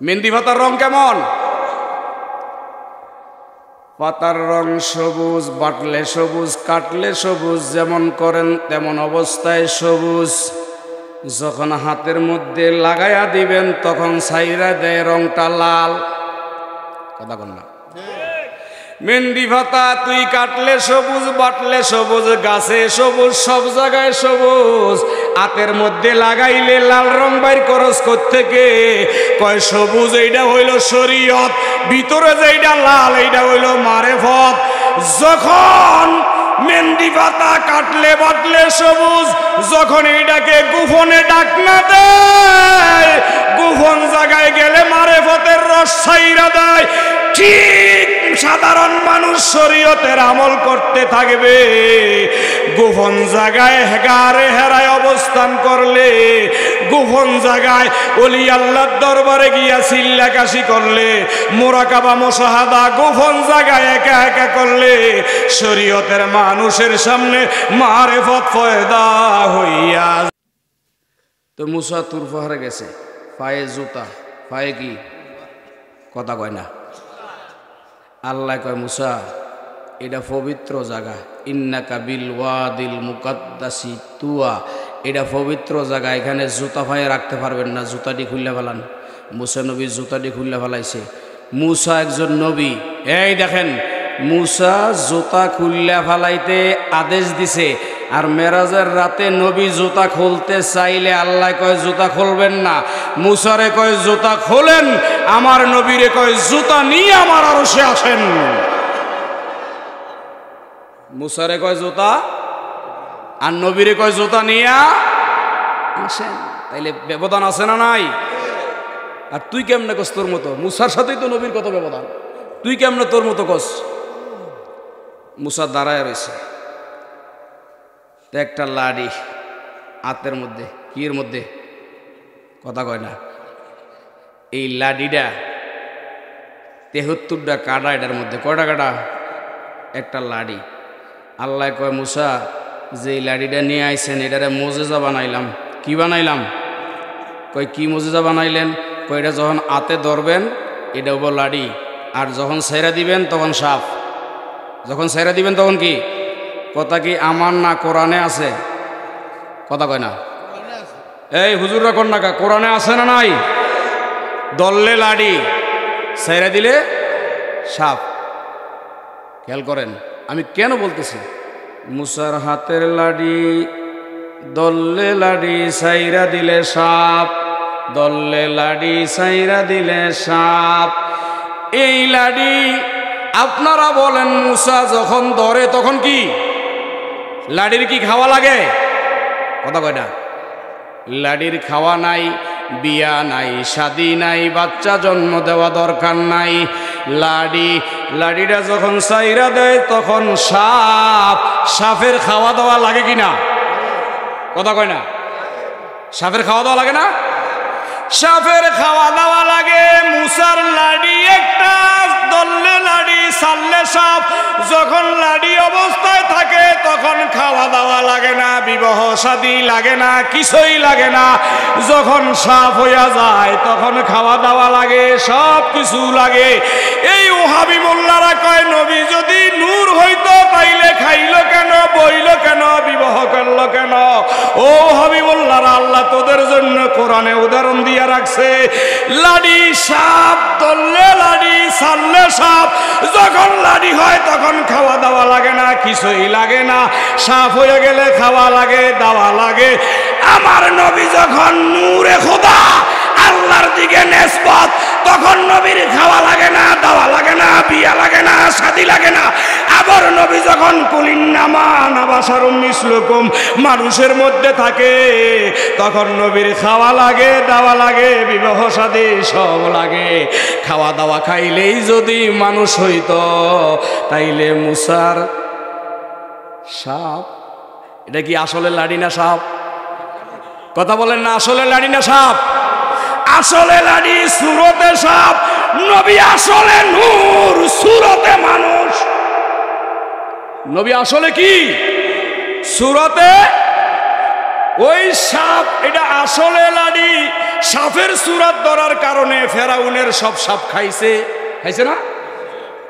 S1: মেহেন্দি ফাতার রং কেমন? পাতার রং সবুজ, বাটলে সবুজ, কাটলে সবুজ, যেমন করেন তেমন অবস্থায় সবুজ। যখন হাতের মধ্যে লাগাইয়া দিবেন তখন ছাইরা দেয় রংটা লাল। কথা কন না। মেহেন্দি ফাতা তুই কাটলে সবুজ, বাটলে সবুজ, গাছে সবুজ, সব জায়গায় সবুজ। হাতের মধ্যে লাগাইলে লাল রং বাইর করস কোত্থেকে? কয় সবুজ এইটা হইল শরীয়ত, ভিতরে যেইটা লাল এইটা হইল মারেফত। যখন মেহেন্দি পাতা কাটলে বাটলে সবুজ, যখন এইটাকে গোপনে ডাক না দেয়, গোপন জায়গায় গেলে মারেফতের রস ছাইরা দেয়। ঠিক সাধারণ মানুষ শরীয়তের আমল করতে থাকবে, গোপন জায়গায় হেগারে হেরায় অবস্থান করলে, গোপন জায়গায় ওলি আল্লাহর দরবারে গিয়া চিল্লাকাশি করলে, মোরাকাবা মুশাহাদা গোপন জায়গায় একা একা করলে, শরীয়তের মানুষের সামনে মারেফত পয়দা হইয়া। তো মুসা তুর পাহাড়ে গেছে, পায়ে জুতা, পায়ে কি? কথা কয় না। আল্লাহ কয় মুসা এটা পবিত্র জায়গা, ইন্নাকা বিল ওয়াদিল মুকাদ্দাসি তুয়া, এটা পবিত্র জায়গা, এখানে জুতা পায়ে রাখতে পারবেন না, জুতাটি খুললে ফেলান। মুসা নবী জুতাটি খুললে ফেলাইছে। মুসা একজন নবী, এই দেখেন মুসা জুতা খুললে ফেলাইতে আদেশ দিছে, আর মেরাজের রাতে নবী জুতা খুলতে চাইলে আল্লাহ কয় জুতা খুলবেন না। মুসারে কয় জুতা খোলেন, আমার নবীরে কয় জুতা নিয়ে আমার আরশে আসেন। মুসারে কয় জুতা, আর নবীরে কয় জুতা নিয়ে আসেন। তাইলে ব্যবধান আছে না নাই? আর তুই কেমনে কস তোর মতো? মুসার সাথেই তো নবীর কত ব্যবধান, তুই কেমনে তোর মতো কস? মুসা দাঁড়ায় রয়েছে, একটা লাড়ি হাতের মধ্যে, কির মধ্যে? কথা কয় না। এই লাডিটা 73টা কাটা, এটার মধ্যে কয়টা কাটা? একটা লাডি। আল্লাহ কয় মুসা যে এই লাডিটা নিয়ে আইছেন এটারে মোজেজা বানাইলাম। কি বানাইলাম? কয় কি মোজেজা বানাইলেন? কয় এটা যখন হাতে ধরবেন এটা হবো লাডি, আর যখন ছেড়ে দিবেন তখন সাপ। যখন ছেড়ে দিবেন তখন কি? কথা কি আমার না কোরআনে আছে? কথা কয় না। এই হুজুররা কোন না, কোরআনে আছে না নাই? দললে লাডি, ছেড়ে দিলে সাপ। খেয়াল করেন আমি কেন বলতেছি। মুসার হাতের লাডি, দললে লাডি, সাইরা দিলে সাপ। দললে লাডি, সাইরা দিলে সাপ। এই লাডি আপনারা বলেন মুসা যখন ধরে তখন কি লাডির কি খাওয়া লাগে? কথা কয় না। লাডির খাওয়া নাই, বিয়া নাই, শাদি নাই, বাচ্চা জন্ম দেওয়া দরকার নাই। লাডিটা যখন সাইরা দেয় তখন সাপের খাওয়া দাওয়া লাগে কিনা? কথা কয় না। সাপের খাওয়া দাওয়া লাগে না? সাপের খাওয়া দাওয়া লাগে। মুসার লাডি একটা, দললে লাডি, সারলে সাপ। যখন লাডি অবস্থায় থাকে তখন খাওয়া দাওয়া লাগে না, বিবাহ শাদী লাগে না, কিছুই লাগে না। যখন সাপ হইয়া যায় তখন খাওয়া দাওয়া লাগে, সব কিছু লাগে। এই ওহাবি মোল্লারা কয় নবী যদি নূর হইতো তাইলে খাইলো কেন, বইল কেন, বিবাহ করলো কেন? ও ওহাবি মোল্লারা, আল্লাহ তোদের জন্য কোরআনে উদাহরণ দিয়া রাখছে। লাডি সাপ, দললে লাডি, সারলে সাপ। যখন লাডি হয় তখন খাওয়া দাওয়া লাগে না, কিছুই লাগে না। সাপ হয়ে গেলে খাওয়া লাগে, দাওয়া লাগে। আমার নবী যখন নূরে খোদা, আল্লাহর দিকে নিসবত, তখন নবীর খাওয়া লাগে না, দাওয়া লাগে না, বিয়া লাগে না, শাদী লাগে না। আবার নবী যখন কুলিন্নামা নাবাসারুম মিসলুকুম, মানুষের মধ্যে থাকে, তখন নবীর খাওয়া লাগে, দাওয়া লাগে, বিবাহ শাদী সব লাগে। খাওয়া দাওয়া খাইলেই যদি মানুষ হইতো তাইলে মুসার সাপ, এটা কি আসলে লাডি না সাপ? কথা বলেন না, আসলে লাডি না সাপ? আসলে লাডি, সুরতে সাপ। নবী আসলে নূর, সুরতে মানুষ। নবী আসলে কি? সুরতে ওই সাপ। এটা আসলে লাডি। সাপের সুরত ধরার কারণে ফেরাউনের সব সাপ খাইছে না?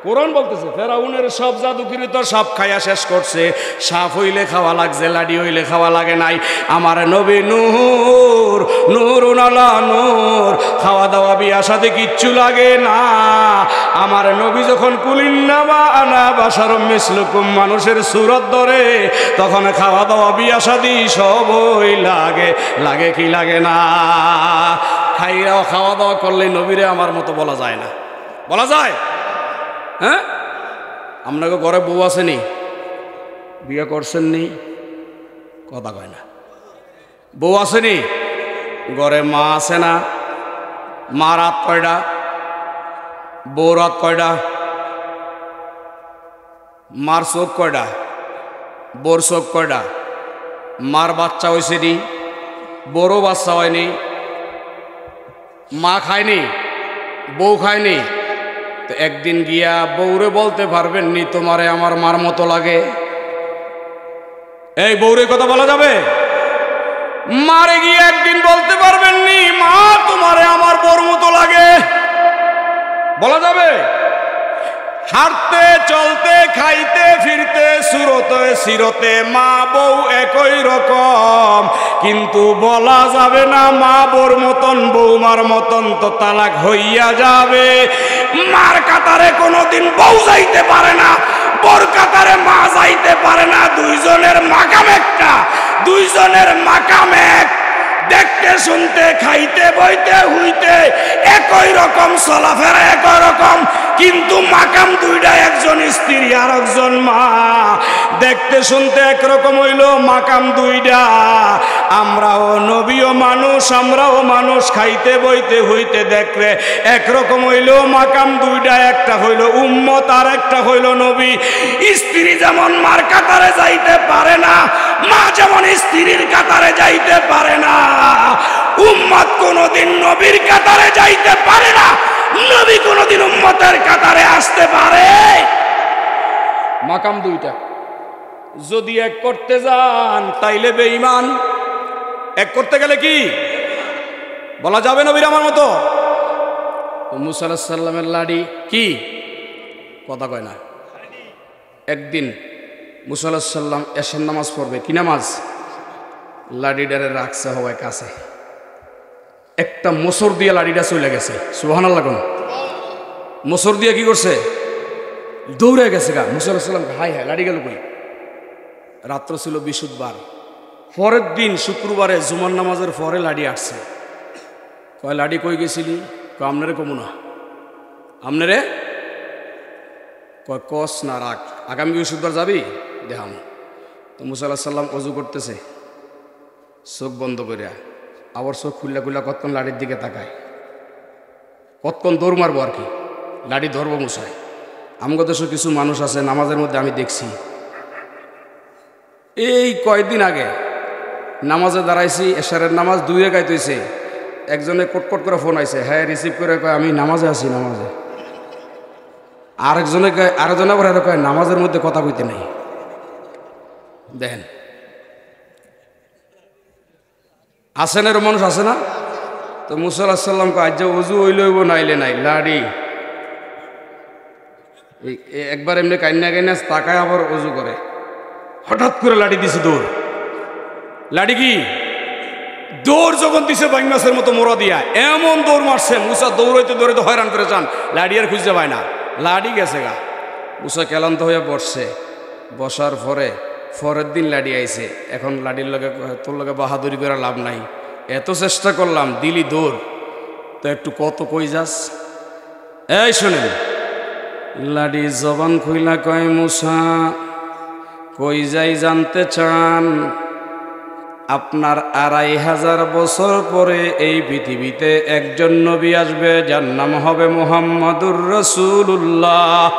S1: কোরআন বলতেছে ফেরাউনের সব জাদুকৃত সাপ খাইয়া শেষ করছে। সাপ হইলে খাওয়া লাগছে, লাডি হইলে খাওয়া লাগে নাই। আমার নবী নূর, নূরুনালা নূর, খাওয়া দাওয়া বিয়া সাথে কিচ্ছু লাগে না। আমার নবী যখন কুলিন্নামা আনা বাশারুম মিসলুকুম, মানুষের সুরত ধরে, তখন খাওয়া দাওয়া বিয়া শাদী সবই লাগে। লাগে কি লাগে না? খাওয়া দাওয়া করলে নবীরে আমার মতো বলা যায় না। বলা যায়? হ্যাঁ, আপনাকে ঘরে বউ আসেনি, বিয়ে করছেন নি? কথা কয় না। বউ আসেনি, ঘরে মা আছে না? মা রাত কয়টা? বউ রাত কয়টা? মার চোখ কয়টা? বউর চোখ কয়টা? মার বাচ্চা হয়েছে নি? বউরও বাচ্চা হয়নি? মা খায়নি, বউ খায়নি। তো একদিন গিয়া বউরে বলতে পারবেন নি তোমারে আমার মার মতো লাগে? এই বউরে কথা বলা যাবে? মারে গিয়ে একদিন বলতে পারবেন নি মা তোমারে আমার বউর মতো লাগে? বলা যাবে? হাঁটতে চলতে খাইতে ফিরতে সুরতে সিরতে মা বউ একই রকম, কিন্তু বলা যাবে না মা বউর মতন বৌমার মতন, তো তালাক হইয়া যাবে। মার কাতারে কোনোদিন বউ যাইতে পারে না, বউর কাতারে মা যাইতে পারে না। দুইজনের মাকাম একটা, দুইজনের মাকাম এক। দেখতে শুনতে খাইতে বইতে হইতে একই রকম, চলাফেরা একই রকম, কিন্তু মাকাম দুইটা, একজন স্ত্রী আর একজন মা। দেখতে শুনতে একরকম হইল, মাকাম দুইটা। আমরাও নবীও মানুষ, আমরাও মানুষ, খাইতে বইতে হইতে দেখলে একরকম হইল, মাকাম দুইটা। একটা হইল উম্মত আর একটা হইল নবী। স্ত্রী যেমন মার কাতারে যাইতে পারে না, মা যেমন স্ত্রীর কাতারে যাইতে পারে না, উম্মত কোনদিন নবীর কাতারে যাইতে পারে না, নবী কোনদিন উম্মতের কাতারে আসতে পারে। মাকাম দুইটা, যদি এক করতে যান তাইলে বেঈমান। এক করতে গেলে কি বলা যাবে নবীর আমার মতো? মুসা আলাইহিস সালামের লাড়ি কি কথা কয় না। একদিন মুসা আলাইহিস সালাম এশার নামাজ পড়বে, কি নামাজ? লাড়িডারে রাখছে হওয়ায় কাছে, একটা মোসর দিয়ে লাড়িটা চলে গেছে। সুবহানাল্লাহ কোন মোসর দিয়ে কি করছে? দৌড়ে গেছে গা। মুসা আলাইহিস সালাম হাই হাই লাড়ি গেল কই? রাত্র ছিল বৃহস্পতিবার, পরের দিন শুক্রবারে জুমার নামাজের পরে লাড়ি আসছে। কয় লাড়ি কই গেছিলি? কয় আমনারে কমু না। আমনারে কয় কস না রাখ, আগামী বৃহস্পতিবার যাবি দেখাম। তো মুসা আলাইহিস সালাম অজু করতেছে, চোখ বন্ধ করিয়া আবার চোখ খুললা খুললা কতক্ষণ লাড়ির দিকে তাকায়, কতক্ষণ দৌড় মারবো আর কি, লাড়ি ধরবো মুসায়। আমগো দেশে কিছু মানুষ আছে নামাজের মধ্যে আমি দেখছি, এই কয়েকদিন আগে নামাজে দাঁড়াইছি, এশারের নামাজ 2 রেখাত হইছে, একজনে কটকট করে ফোন আইছে, হ্যাঁ রিসিভ করে কয় আমি নামাজে আছি নামাজে। আরেকজনে আবার কয় নামাজের মধ্যে কথা কইতে নাই। দেখেন আসেন এর মানুষ আছে না? তো মুসা আলাইহিস সালাম কয় আজ উজু হইলে হইব নাইলে নাই, লাড়ি একবার এমনি কান্না কান্না তাকায় আবার উজু করে, হঠাৎ করে লাড়ি দিছে দৌড়। লাড়ি কি দৌড় যখন দিছে বাইং মাছের মতো মোড়া দিয়া এমন দৌড় মারছে, মুসা দৌড়াইতে দৌড়াইতে হয়রান করে চান, লাড়ি আর খুঁজতে পায় না, লাড়ি গেছে গা। মুসা ক্লান্ত হয়ে বসছে, বসার পরের দিন লাড়ি আইছে। এখন লাড়ির লগে তোর লগে বাহাদুরি করে লাভ নাই, এত চেষ্টা করলাম দিলি দৌড়, তো একটু কত কই যাস। এই শোনেন, লাড়ি জবান খুইলা কয় মুসা কই যাই জানতে চান? আপনার 2500 বছর পরে এই পৃথিবীতে একজন নবী আসবে, যার নাম হবে মুহাম্মাদুর রাসূলুল্লাহ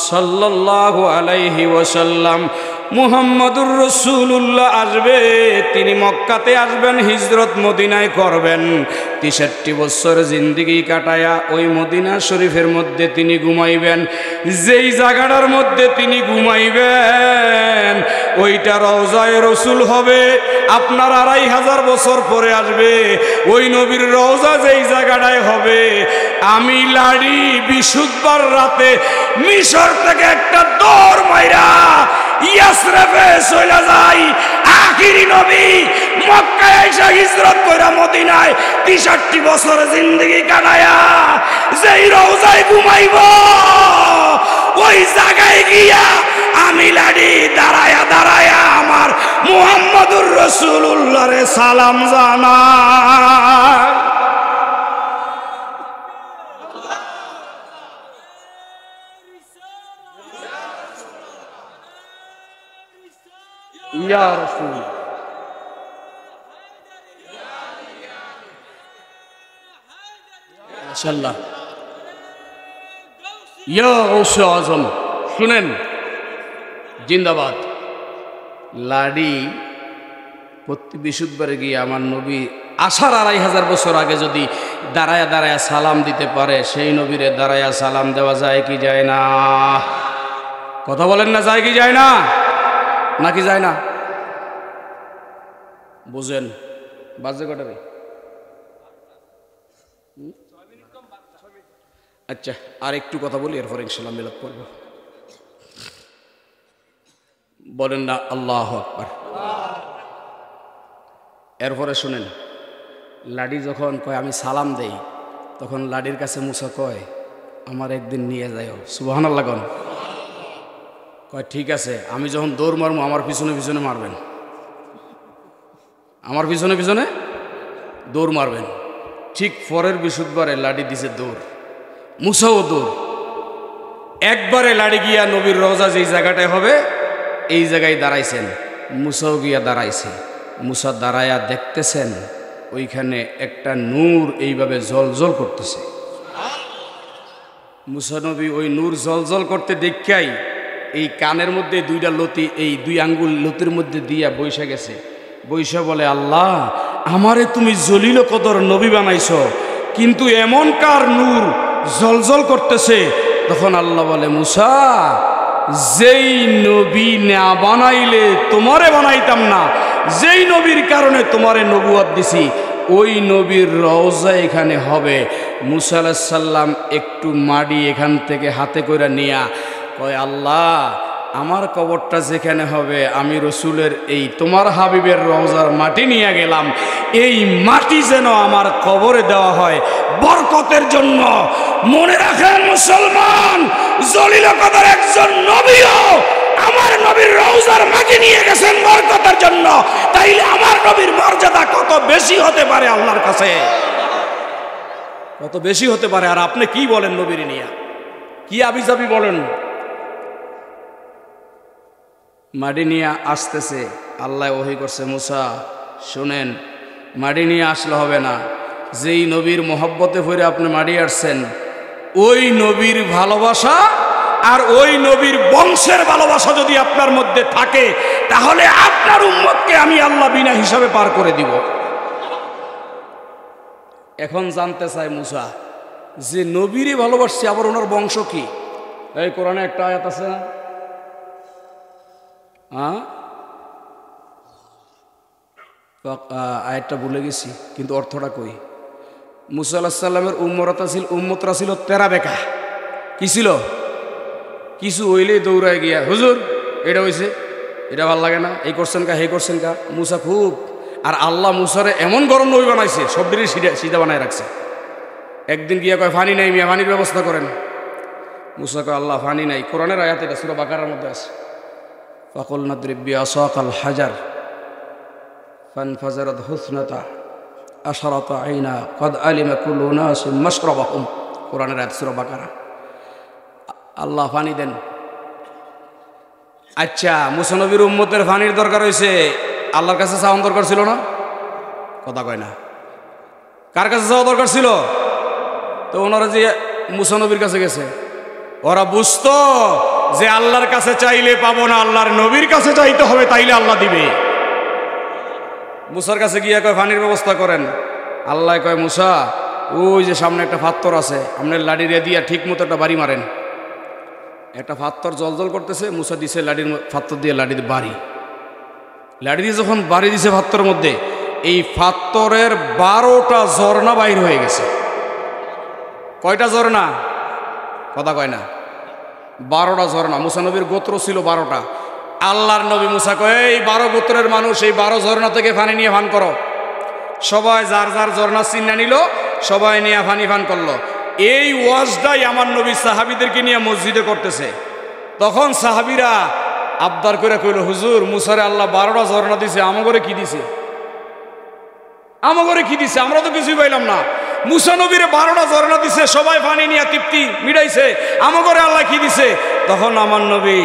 S1: সাল্লাল্লাহু আলাইহি ওয়াসাল্লাম। মুহাম্মাদুর রাসূলুল্লাহ আসবে, তিনি মক্কাতে আসবেন, হিজরত মদিনায় করবেন। 63 বছর জিন্দেগি কাটায়া ওই মদিনা শরীফের মধ্যে তিনি ঘুমাইবেন। যেই জায়গাটার মধ্যে তিনি ঘুমাইবেন ওইটা রওজায়ে রাসূল হবে। আপনার 2500 বছর পরে আসবে, ওই নবীর রওজা যেই জায়গাটায় হবে, আমি লাড়ি বৃহস্পতিবার রাতে মিশর থেকে একটা দৌড় মাইরা ইয়াসরিফে চলে যাই। আখিরি নবী মক্কায় এসে হিজরত কইরা মদিনায় 63 বছর জিন্দেগি কাটায়া যেই রওজায় ঘুমাইব, ওই জায়গায় গিয়া আমি লাড়ি দাঁড়ায়া দাঁড়ায়া আমার মুহাম্মাদুর রাসূলুল্লাহরে সালাম জানাই। ইয়া রাসূল মাশাআল্লাহ, ইয়া গাউসে আজম। শুনেন, জিন্দাবাদ। লাড়ি প্রতি বৃহস্পতিবারে গিয়ে আমার নবী আসার 2500 বছর আগে যদি দাঁড়ায়া দাঁড়ায়া সালাম দিতে পারে, সেই নবীরে দাঁড়ায়া সালাম দেওয়া যায় কি যায় না? কথা বলেন না, যায় কি যায় না? নাকি যায় না? বুঝেন বাজে কটারে? আচ্ছা, আর একটু কথা বলি, এরপর ইনশাআল্লাহ মিলাদ করব। বলেন না আল্লাহু আকবার। এরপরে শুনেন, লাডি যখন কয় আমি সালাম দেই, তখন লাডির কাছে মুসা কয় আমার একদিন নিয়ে যাও। সুবহানাল্লাহ কোন? কয় ঠিক আছে, আমি যখন দৌড় মারবো আমার পিছনে পিছনে মারবেন, আমার পিছনে পিছনে দৌড় মারবেন। ঠিক পরের বৃহস্পতিবারে লাডি দিছে দৌড়, মুসাও দৌড়। একবারে লাডি গিয়া নবীর রওজা যেই জায়গাটায় হবে এই জায়গায় দাঁড়াইছেন, মুসাও গিয়া দাঁড়াইছে। মুসা দাঁড়ায়া দেখতেছেন ওইখানে একটা নূর এইভাবে জলজল করতেছে। মুসা নবী ওই নূর জলজল করতে দেখাই এই কানের মধ্যে 2টা লতি, এই 2 আঙ্গুল লতির মধ্যে দিয়া বৈশা গেছে। বৈশা বলে আল্লাহ আমারে তুমি জলিল কদর নবী বানাইছো, কিন্তু এমন কার নূর জলজল করতেছে। তখন আল্লাহ বলে, মুসা, যেই নবী না বানাইলে তোমারে বানাইতাম না, যেই নবীর কারণে তোমারে নবুয়ত দিছি, ওই নবীর রওজা এখানে হবে। মুসা আলাইহিস সালাম একটু মাটি এখান থেকে হাতে করে নিয়া কয়, আল্লাহ, আমার কবরটা যেখানে হবে আমি রসুলের এই তোমার হাবিবের রওজার মাটি নিয়ে গেলাম, এই মাটি যেন আমার কবরে দেওয়া হয় বরকতের জন্য। মনে রাখেন মুসলমান, জলিল কদর একজন নবীও আমার নবীর রওজার মাটি নিয়ে গেছেন বরকতের জন্য, তাইলে আমার নবীর মর্যাদা কত বেশি হতে পারে আল্লাহর কাছে, কত বেশি হতে পারে। আর আপনি কি বলেন নবীর নিয়া, কি আবিজাবি বলেন। মাটি নিয়ে আসতেছে, আল্লাহ ওহী করছে, মুসা শুনেন, মাটি নিয়ে আসলে হবে না, যেই নবীর মোহব্বতে পড়ে আপনি মাটি আসছেন, ওই নবীর ভালোবাসা আর ওই নবীর বংশের ভালোবাসা যদি আপনার মধ্যে থাকে, তাহলে আপনার উম্মতকে আমি আল্লাহ বিনা হিসাবে পার করে দিব। এখন জানতে চাই মুসা, যে নবীরই ভালোবাসছে, আবার ওনার বংশ কি? এই কোরআনে একটা আয়াত আছে না, আয়াতটা ভুলে গেছি, কিন্তু অর্থটা কই। মুসা আলাইহিস সালামের উম্মতরা ছিল তেরা বেকা। কি ছিল? কিছু হইলেই দৌড়ায় গিয়া, হুজুর এটা হয়েছে, এটা ভাল লাগে না, এই করছেন কা, হে করছেন কা। মুসা খুব, আর আল্লাহ মুসারে এমন গরম নবী বানাইছে, সব দিনই সিধা বানায় রাখছে। একদিন গিয়া কয়, পানি নাই মিয়া, পানির ব্যবস্থা করেন। মুসা কয়, আল্লাহ পানি নাই। কোরআনের আয়াত, এটা সূরা বাকারার মধ্যে আছে। ফাকুলনা দ্রিব বিআসাকাল হাজার ফানফাজারাত হুসনাতা আশরাতা আইনা ক্বাদ আলিমা কুল্লু নাসিম মাশরাবাহুম। কোরআনের আয়াত, সূরা বাকারা। আল্লাহ পানি দেন। আচ্ছা, মুসা নবীর উম্মতের পানির দরকার হয়েছে, আল্লাহর কাছে চাওয়ার দরকার ছিল না? কথা কয় না। কার কাছে যাওয়া দরকার ছিল? তো ওনারা যে মুসা নবীর কাছে গেছে, ওরা বুঝতো যে আল্লাহর কাছে চাইলে পাবো না, আল্লাহর নবীর কাছে চাইতে হবে, তাইলে আল্লাহ দিবে। মুসার কাছে গিয়ে কয়, পানির ব্যবস্থা করেন। আল্লাহ কয়, মুসা, ওই যে সামনে একটা পাথর আছে, আপনার লাঠি রে দিয়া ঠিক মতো একটা বাড়ি মারেন। একটা পাথর জলজল করতেছে, মুসা দিছে লাঠির পাথর দিয়ে লাঠি বাড়ি। লাঠি দিয়ে যখন বাড়ি দিছে পাথরের মধ্যে, এই পাথরের 12টা ঝর্ণা বাইর হয়ে গেছে। কয়টা ঝর্ণা? কথা কয় না। 12টা ঝর্ণা। মুসা নবীর গোত্র ছিল 12টা। আল্লাহর নবী মুসা কয়, এই 12 গোত্রের মানুষ এই 12 ঝর্ণা থেকে পানি নিয়ে পান করো। সবাই যার যার ঝর্ণা চিন্না নিল, সবাই নিয়ে পানি পান করলো। এই ওয়াজটাই আমার নবী সাহাবীদেরকে নিয়ে মসজিদে করতেছে। তখন সাহাবীরা আবদার করে কইল, হুজুর, মুসারে আল্লাহ 12টা ঝর্ণা দিছে, আমাগরে কি দিছে? আমাগরে কি দিছে? আমরা তো কিছুই পাইলাম না। মুসা নবীরে 12টা ঝর্ণা দিছে, সবাই পানি নিয়ে তৃপ্তি মিটাইছে, আমাগরে আল্লাহ কি দিছে? তখন আমার নবী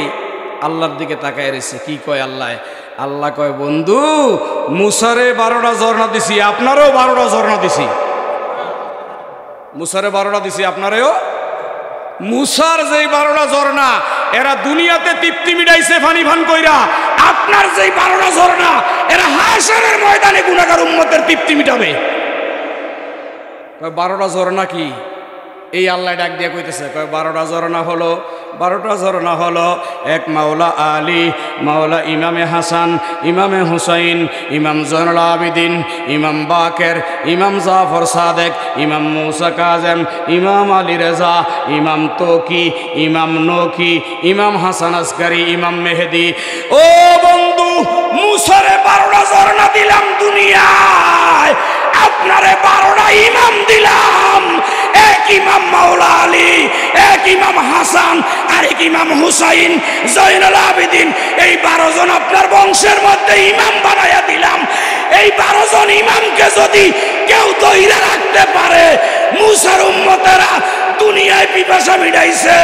S1: আল্লাহর দিকে তাকায় রয়েছে। কি কয় আল্লাহ? আল্লাহ কয়, বন্ধু, মুসারে 12টা ঝর্ণা দিছি, আপনারও 12টা ঝর্ণা দিছি। মুসারে 12টা দিছি, আপনারেও। মুসার যেই 12টা ঝর্ণা, এরা দুনিয়াতে তৃপ্তি মিটাইছে পানি পান কইরা। আপনার যেই 12টা ঝর্ণা, এরা হাশরের ময়দানে গুনাহগার উম্মতের তৃপ্তি মিটাবে। 12টা ঝর্ণা কি? এই আল্লাহ ডাক দিয়ে কইতেছে, কয় 12টা ঝর্ণা হলো এক মাওলা আলী, মাওলা ইমামে হাসান, ইমামে হুসাইন, ইমাম জয়নুল আবিদিন, ইমাম বাকের, ইমাম জাফর সাদেক, ইমাম মুসা কাজেম, ইমাম আলী রেজা, ইমাম তোকি, ইমাম নকি, ইমাম হাসান আসকারি, ইমাম মেহেদি। ও বন্ধু, মুসারে 12টা ঝর্ণা দিলাম দুনিয়ায়, আপনারে 12টা ইমাম দিলাম। এক ইমাম মাওলা আলী, এক ইমাম হাসান, আর এক ইমাম হুসাইন জয়নুল আবিদিন। এই 12 জন আপনার বংশের মধ্যে ইমাম বানাইয়া দিলাম। এই 12 জন ইমামকে যদি কেউ ধইরা রাখতে পারে, মুসার উম্মতেরা দুনিয়ায় পিপাসা মিটাইছে।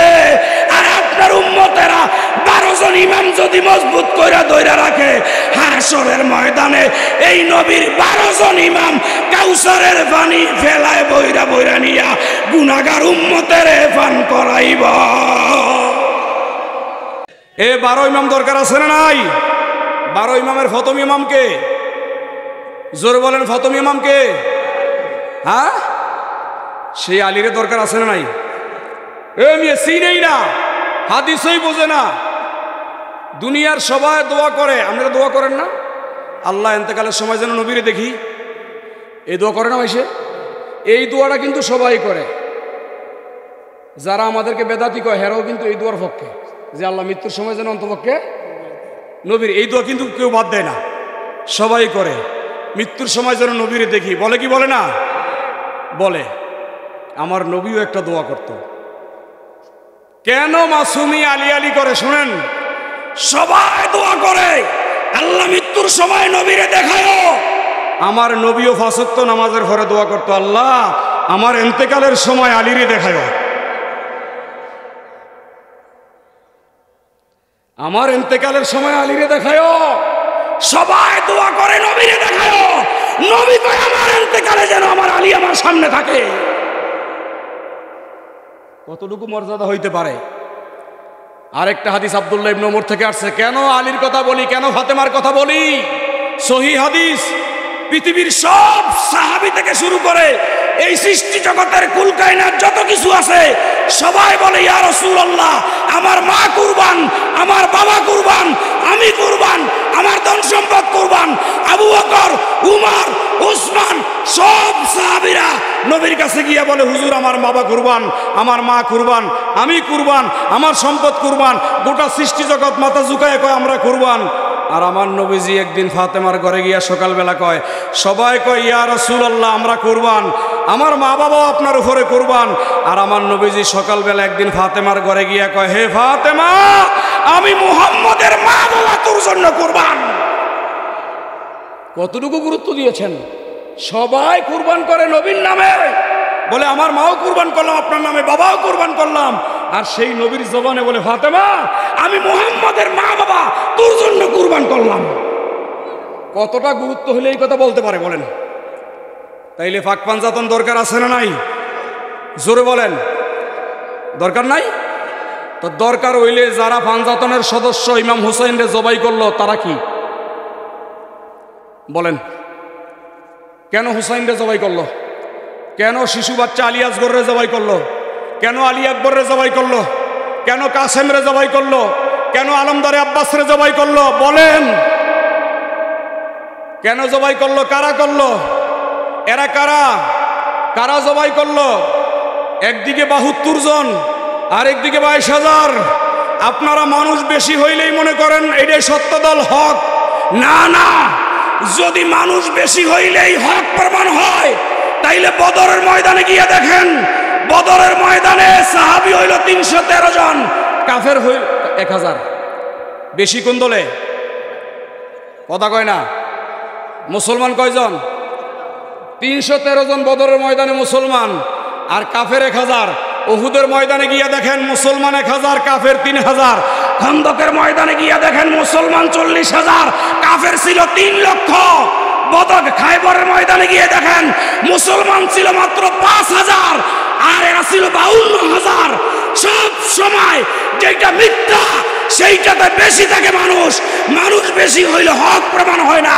S1: আর আপনার উম্মতেরা 12 জন ইমাম যদি মজবুত কইরা ধইরা রাখে, হাশরের ময়দানে এই নবীর 12 জন ইমাম কাউসারের পানি ফেলায় বইরা বইরা নিয়া গুনাহগার উম্মতের পান করাইব। এ 12 ইমাম দরকার আছে না নাই? 12 ইমামের প্রথম ইমামকে জোরে বলেন প্রথম ইমামকে? হ্যাঁ, সেই আলীর দরকার আছে না নাই? মেয়ে চিনেই না, হাদিসই বোঝে না, দুনিয়ার সবাই দোয়া করে। আপনারা দোয়া করেন না? আল্লাহ এতেকালের সময় যেন নবীরে দেখি, এই দোয়া করে না মাইসে? এই দোয়াটা কিন্তু সবাই করে। যারা আমাদেরকে বেদাতি কয় হেরাও কিন্তু এই দোয়ার পক্ষে, যে আল্লাহ মৃত্যুর সময় যেন অন্তপক্ষে নবীর, এই দোয়া কিন্তু কেউ বাদ দেয় না, সবাই করে। মৃত্যুর সময় যেন নবীরে দেখি, বলে কি বলে না? বলে। আমার নবীও একটা দোয়া করত। কেন মাসুমি আলী আলী করে শুনেন? সবাই দোয়া করে আল্লাহ মৃত্যুর সময় নবীরে দেখায়ও। আমার নবীও পাঁচ ওয়াক্ত নামাজের পরে দোয়া করত, আল্লাহ আমার ইন্তেকালের সময় আলীরে দেখায়ও, আমার ইন্তেকালের সময় আলীরে দেখায়ও। সবাই দোয়া করে নবীরে দেখায়ও। নবী কয় আমার ইন্তেকালে যেন আমার আলী আমার সামনে থাকে। কতটুকু মর্যাদা হইতে পারে? আরেকটা হাদিস আব্দুল্লাহ ইবনে ওমর থেকে আসছে। কেন আলীর কথা বলি, কেন ফাতেমার কথা বলি? সহিহ হাদিস। পৃথিবীর সব সাহাবী থেকে শুরু করে এই সৃষ্টি জগতের কুল কায়নাত যত কিছু আছে সবাই বলে ইয়া রাসূলুল্লাহ আমার মা কুরবান, আমার বাবা কুরবান, আমি কুরবান, আমার ধন সম্পদ কুরবান। আবু বকর, উমর, উসমান সব সাহাবীরা নবীর কাছে গিয়ে বলে হুজুর আমার বাবা কুরবান, আমার মা কুরবান, আমি কুরবান, আমার সম্পদ কুরবান। গোটা সৃষ্টি জগৎ মাথা ঝুঁকায় কয় আমরা কুরবান। আর আমার নবীজি একদিন ফাতেমার ঘরে গিয়া সকালবেলা কয়, সবাই কয় ইয়া রাসূলুল্লাহ আমরা কুরবান, আমার মা বাবাও আপনার উপরে কুরবান। আর আমার নবীজি সকালবেলা একদিন ফাতেমার ঘরে গিয়া কয়, হে ফাতেমা আমি মুহাম্মদের মা বাবা তোর জন্য কুরবান। কতটুকু গুরুত্ব দিয়েছেন? সবাই কুরবান করে নবীর নামে, বলে আমার মাও কুরবান করলাম আপনার নামে, বাবাও কুরবান করলাম। আর সেই নবীর জবানে বলে ফাতেমা আমি মুহাম্মদের মা বাবা তোর জন্য কুরবান করলাম। কতটা গুরুত্ব হলে এই কথা বলতে পারে বলেন? তাইলে ফাঁক পাঞ্জাতন দরকার আছে না নাই? জোরে বলেন, দরকার নাই? তো দরকার হইলে যারা পাঞ্জাতনের সদস্য ইমাম হুসাইনরে জবাই করলো তারা কি বলেন? কেন হুসাইনরে জবাই করলো? কেন শিশু বাচ্চা আলী আসগররে জবাই করলো? কেন আলী আকবররে জবাই করলো? কেন কাসেমরে জবাই করলো? কেন আলমদারে আব্বাসরে জবাই করলো? বলেন কেন জবাই করলো? কারা করলো? এরা কারা? কারা জবাই করলো? একদিকে ৭২ জন আর একদিকে ২২,০০০। আপনারা মানুষ বেশি হইলেই মনে করেন এটাই সত্য দল হক। না না, যদি মানুষ বেশি হইলেই হক প্রমাণ হয় তাইলে বদরের ময়দানে গিয়ে দেখেন, বদরের ময়দানে সাহাবী হইল ৩১৩ জন, কাফের হইল ১,০০০। বেশি কোন দলে? কথা কয় না। মুসলমান কয়জন? ৩১৩ জন বদরের ময়দানে মুসলমান, আর কাফের ১,০০০। উহুদের ময়দানে গিয়ে দেখেন মুসলমান ১,০০০, কাফের ৩,০০০। খন্দকের ময়দানে গিয়ে দেখেন মুসলমান ৪০,০০০, কাফের ছিল ৩ লক্ষ। বদর খায়বরের ময়দানে গিয়ে দেখেন মুসলমান ছিল মাত্র ৫,০০০ আর এরা ছিল ৫২,০০০। সব সময় যেটা মিথ্যা সেইটাতে বেশি থাকে মানুষ। মানুষ বেশি হইলে হক প্রমাণ হয় না,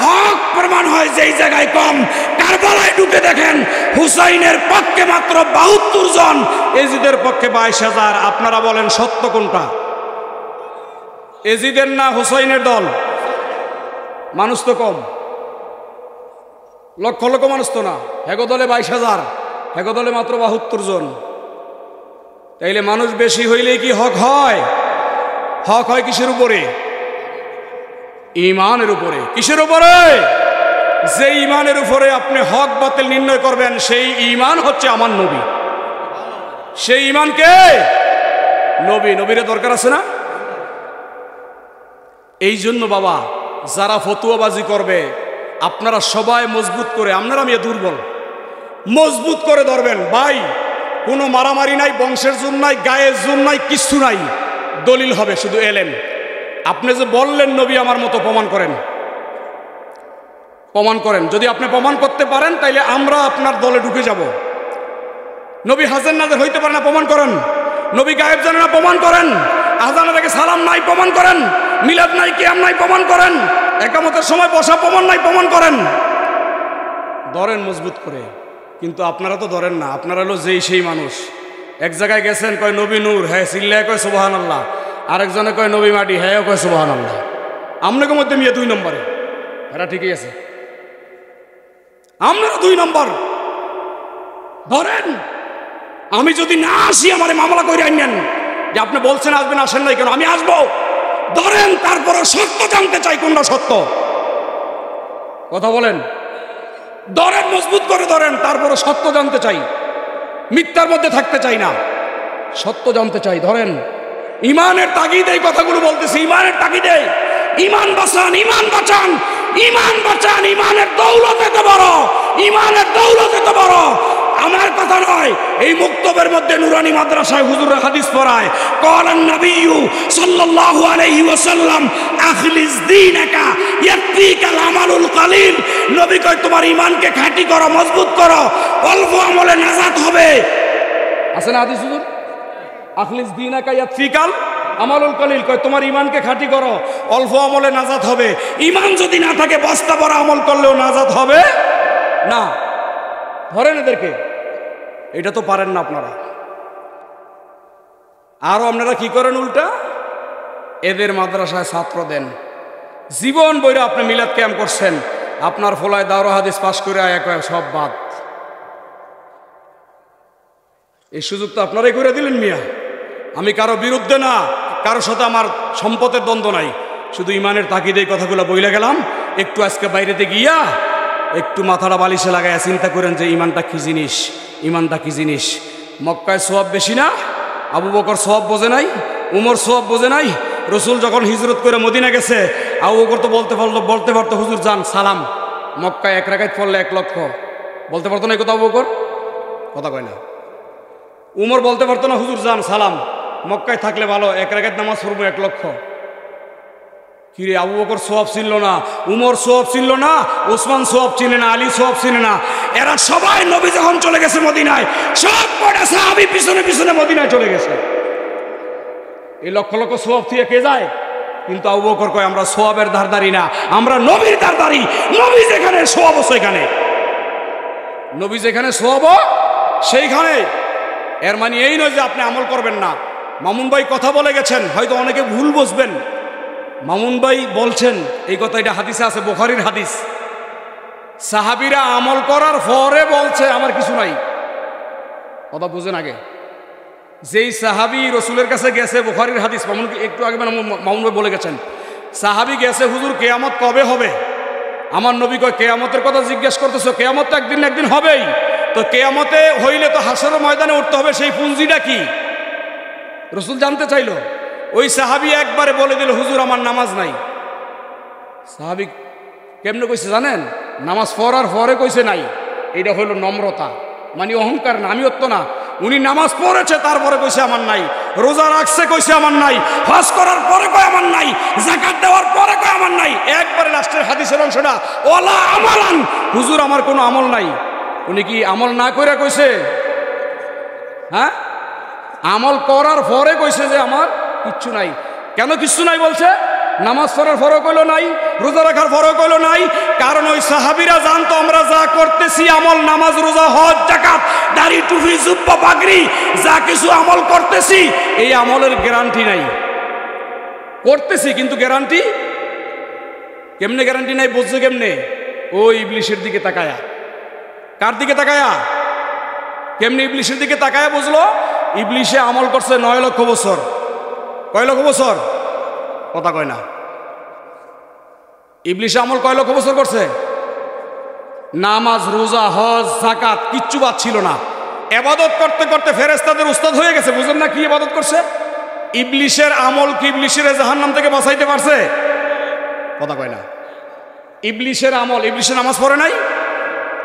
S1: হক প্রমাণ হয় যেই জায়গায় কম। কারবালায় ঢুকে দেখেন হুসাইনের পক্ষে মাত্র ৭২ জন, এজিদের পক্ষে ২২,০০০। আপনারা বলেন সত্য কোনটা? এজিদের না হুসাইনের দল? মানুষ তো কম, লক্ষ লক্ষ মানুষ তো না। হেগো দলে ২২,০০০, হেগো দলে মাত্র ৭২ জন। তাইলে মানুষ বেশি হইলেই কি হক হয়? হক হয় কিসের উপরে? ঈমানের উপরে। কিসের উপরে? যে ঈমানের উপরে আপনি হক বাতিল নির্ণয় করবেন সেই ঈমান হচ্ছে আমার নবী। সেই ঈমানকে নবী, নবীরে দরকার আছে না? এই জন্য বাবা যারা ফতুয়াবাজি করবে আপনারা সবাই মজবুত করে, আপনারা আমি দুর্বল, মজবুত করে ধরবেন। ভাই কোনো মারামারি নাই, বংশের জোর নাই, গায়ের জোর নাই, কিচ্ছু নাই। দলিল হবে শুধু এলেন। আপনি যে বললেন নবী আমার মতো, প্রমাণ করেন, প্রমাণ করেন। যদি আপনি প্রমাণ করতে পারেন তাইলে আমরা আপনার দলে ঢুকে যাব। নবী হাজার নাজার হইতে পারে না, প্রমাণ করেন। নবী গায়েব জানে না, প্রমাণ করেন। আজানের আগে সালাম নাই, প্রমাণ করেন। মিলাদ নাই, কিয়াম নাই, প্রমাণ করেন। একামতের সময় বসা প্রমাণ নাই, প্রমাণ করেন, ধরেন মজবুত করে। কিন্তু আপনারা তো ধরেন না, আপনারা হলো যেই সেই মানুষ। এক জায়গায় গেছেন, কয় নবী নূর, হ্যাঁ চিল্লায় কয় সুবহানাল্লাহ, আরেকজনে কয় নবী মাটি, হ্যাঁ কয় সুবহানাল্লাহ। আপনাকে মধ্যে মিয়া 2 নম্বরে, এরা ঠিকই আছে, আপনারা 2 নম্বর। ধরেন আমি যদি না আসি আমারে মামলা করে আনেন, যে আপনি বলছেন আসবেন, আসেন নাই কেন, আমি আসবো। ধরেন তারপরে সত্য জানতে চাই, কোনটা সত্য, কথা বলেন। ধরেন মজবুত করে ধরেন, তারপরে সত্য জানতে চাই, মিথ্যার মধ্যে থাকতে চাই না, সত্য জানতে চাই। ধরেন ইমানের তাগিদে এই কথাগুলো বলতেছি, ইমানের তাগিদে। ইমান বাঁচান, ইমান বাঁচান, ইমান বাঁচান। ইমানের দৌলত এত বড়, ইমানের দৌলত এত বড়। আমার কথা নয়, এই মুক্তবের মধ্যে নুরানি মাদ্রাসায় হুজুর হাদিস পড়ায়, ক্বালান নবিয়্যু সাল্লাল্লাহু আলাইহি ওয়াসাল্লাম আখলিস দীনাকা ইয়াকফিকাল আমালুল কলিল। নবী কয় তোমার ঈমানকে খাঁটি করো, মজবুত করো, অল্প আমলে নাজাত হবে। আছে না হাদিস হুজুর? আখলিস দীনাকা ইয়াকফিকাল আমালুল কলিল, কয় তোমার ঈমানকে খাঁটি করো, অল্প আমলে নাজাত হবে। ঈমান যদি না থাকে বস্তা ভরা আমল করলেও নাজাত হবে না। ধরেন এদেরকে, এটা তো পারেন না আপনারা। আরো আপনারা কি করেন উল্টা, এদের মাদ্রাসায় ছাত্র দেন। জীবন বইরা আপনি মিলাদ ক্যাম্প করছেন, আপনার ফলায় দাওরা হাদিস পাশ করে সব বাদ। এই সুযোগ তো আপনারাই করে দিলেন মিয়া। আমি কারো বিরুদ্ধে না, কারোর সাথে আমার সম্পদের দ্বন্দ্ব নাই, শুধু ইমানের তাকিদে এই কথাগুলো বইলে গেলাম। একটু আজকে বাইরেতে গিয়া একটু মাথাটা বালিশে লাগাইয়া চিন্তা করেন যে ইমানটা কি জিনিস, ইমানটা কি জিনিস। মক্কায় সোয়াব বেশি না? আবু বকর সোয়াব বোঝে নাই, উমর সোয়াব বোঝে নাই। রসুল যখন হিজরত করে মদিনা গেছে, আবু বকর তো বলতে পারতো হুজুর যান সালাম। মক্কায় 1 রাকাত পড়লে 1 লক্ষ, বলতে পারতো না এই কথা আবু বকর? কথা কয় না। উমর বলতে পারতো না হুজুর যান সালাম, মক্কায় থাকলে ভালো, 1 রাকাত নামাজ পড়বো 1 লক্ষ। কিরে, আবু বকর সোয়াব চিনল না, উমর সোয়াব চিনল না, ওসমান সোয়াব চিনে না, আলী সোয়াব চিনে না। এরা সবাই নবী যখন চলে গেছে মদিনায়, সব কয়টা সাহাবী পিছনে পিছনে মদিনায় চলে গেছে। এই লক্ষ লক্ষ সোয়াব থেকে কে যায়? কিন্তু আবু বকর কয় আমরা সোয়াবের ধারদারি না, আমরা নবীর ধারদারি। নবী যেখানে সোয়াব সেইখানে, নবী যেখানে সোয়াব সেইখানে। এর মানে এই নয় যে আপনি আমল করবেন না। মামুন ভাই কথা বলে গেছেন, হয়তো অনেকে ভুল বুঝবেন। মামুন ভাই বলছেন এই কথা, এটা হাদিসে আছে, বুখারীর হাদিস। সাহাবীরা আমল করার পরে বলছে আমার কিছু নাই। কথা বুঝেন আগে, যেই সাহাবী রসুলের কাছে গেছে, বুখারীর হাদিস, মামুন একটু আগে মামুন ভাই বলে গেছেন, সাহাবী গেছে হুজুর কিয়ামত কবে হবে? আমার নবী কয় কিয়ামতের কথা জিজ্ঞেস করতেছো, কিয়ামত তো একদিন না একদিন হবেই। তো কিয়ামতে হইলে তো হাসরের ময়দানে উঠতে হবে, সেই পুঁজিটা কি? রসুল জানতে চাইল। ওই সাহাবী একবারে বলে দিল হুজুর আমার নামাজ নাই। সাহাবী কেমনে কইছে জানেন? নামাজ পড়ার পরে কইছে নাই। এটা হইল নম্রতা, মানে অহংকার না, আমিত্ব না। উনি নামাজ পড়েছে তারপরে কইছে আমার নাই, রোজা রাখছে কইছে আমার নাই, হজ করার পরে কয় আমার নাই, যাকাত দেওয়ার পরে কয় আমার নাই। একবারে লাস্টের হাদিসের অংশটা ওয়ালা আমালান, হুজুর আমার কোনো আমল নাই। উনি কি আমল না কইরা কইছে? হ্যাঁ, আমল করার পরে কইছে যে আমার কিচ্ছু নাই। কেন কিচ্ছু নাই বলছে? নামাজ পড়ার ফরক হইলো নাই, রোজা রাখার ফরক হইলো নাই। কারণ ওই সাহাবীরা জানতো আমরা যা করতেছি আমল, নামাজ, রোজা, হজ, যাকাত, দাড়ি, টুপি, জুব্বা, পাগড়ি, যা কিছু আমল করতেছি, এই আমলের গ্যারান্টি নাই। করতেছি কিন্তু গ্যারান্টি কেমনে? গ্যারান্টি নাই বুঝছে কেমনে? ওই ইবলিশের দিকে তাকায়া। কার দিকে তাকায়া? কেমনে ইবলিশের দিকে তাকায়া বুঝলো? ইবলিশে আমল করছে 9 লক্ষ বছর। কয় লক্ষ বছর? কথা কয় না। ইবলিশে আমল কয় লক্ষ বছর করছে? নামাজ, রোজা, হজ, যাকাত কিচ্ছু বাদ ছিল না। ইবাদত করতে করতে ফেরেশতাদের উস্তাদ হয়ে গেছে। বুঝেন না কি ইবাদত করছে? ইবলিশের আমল কি ইবলিশের জাহান্নাম থেকে বাঁচাইতে পারছে? কথা কয় না। ইবলিশের আমল, ইবলিশের নামাজ পড়ে নাই,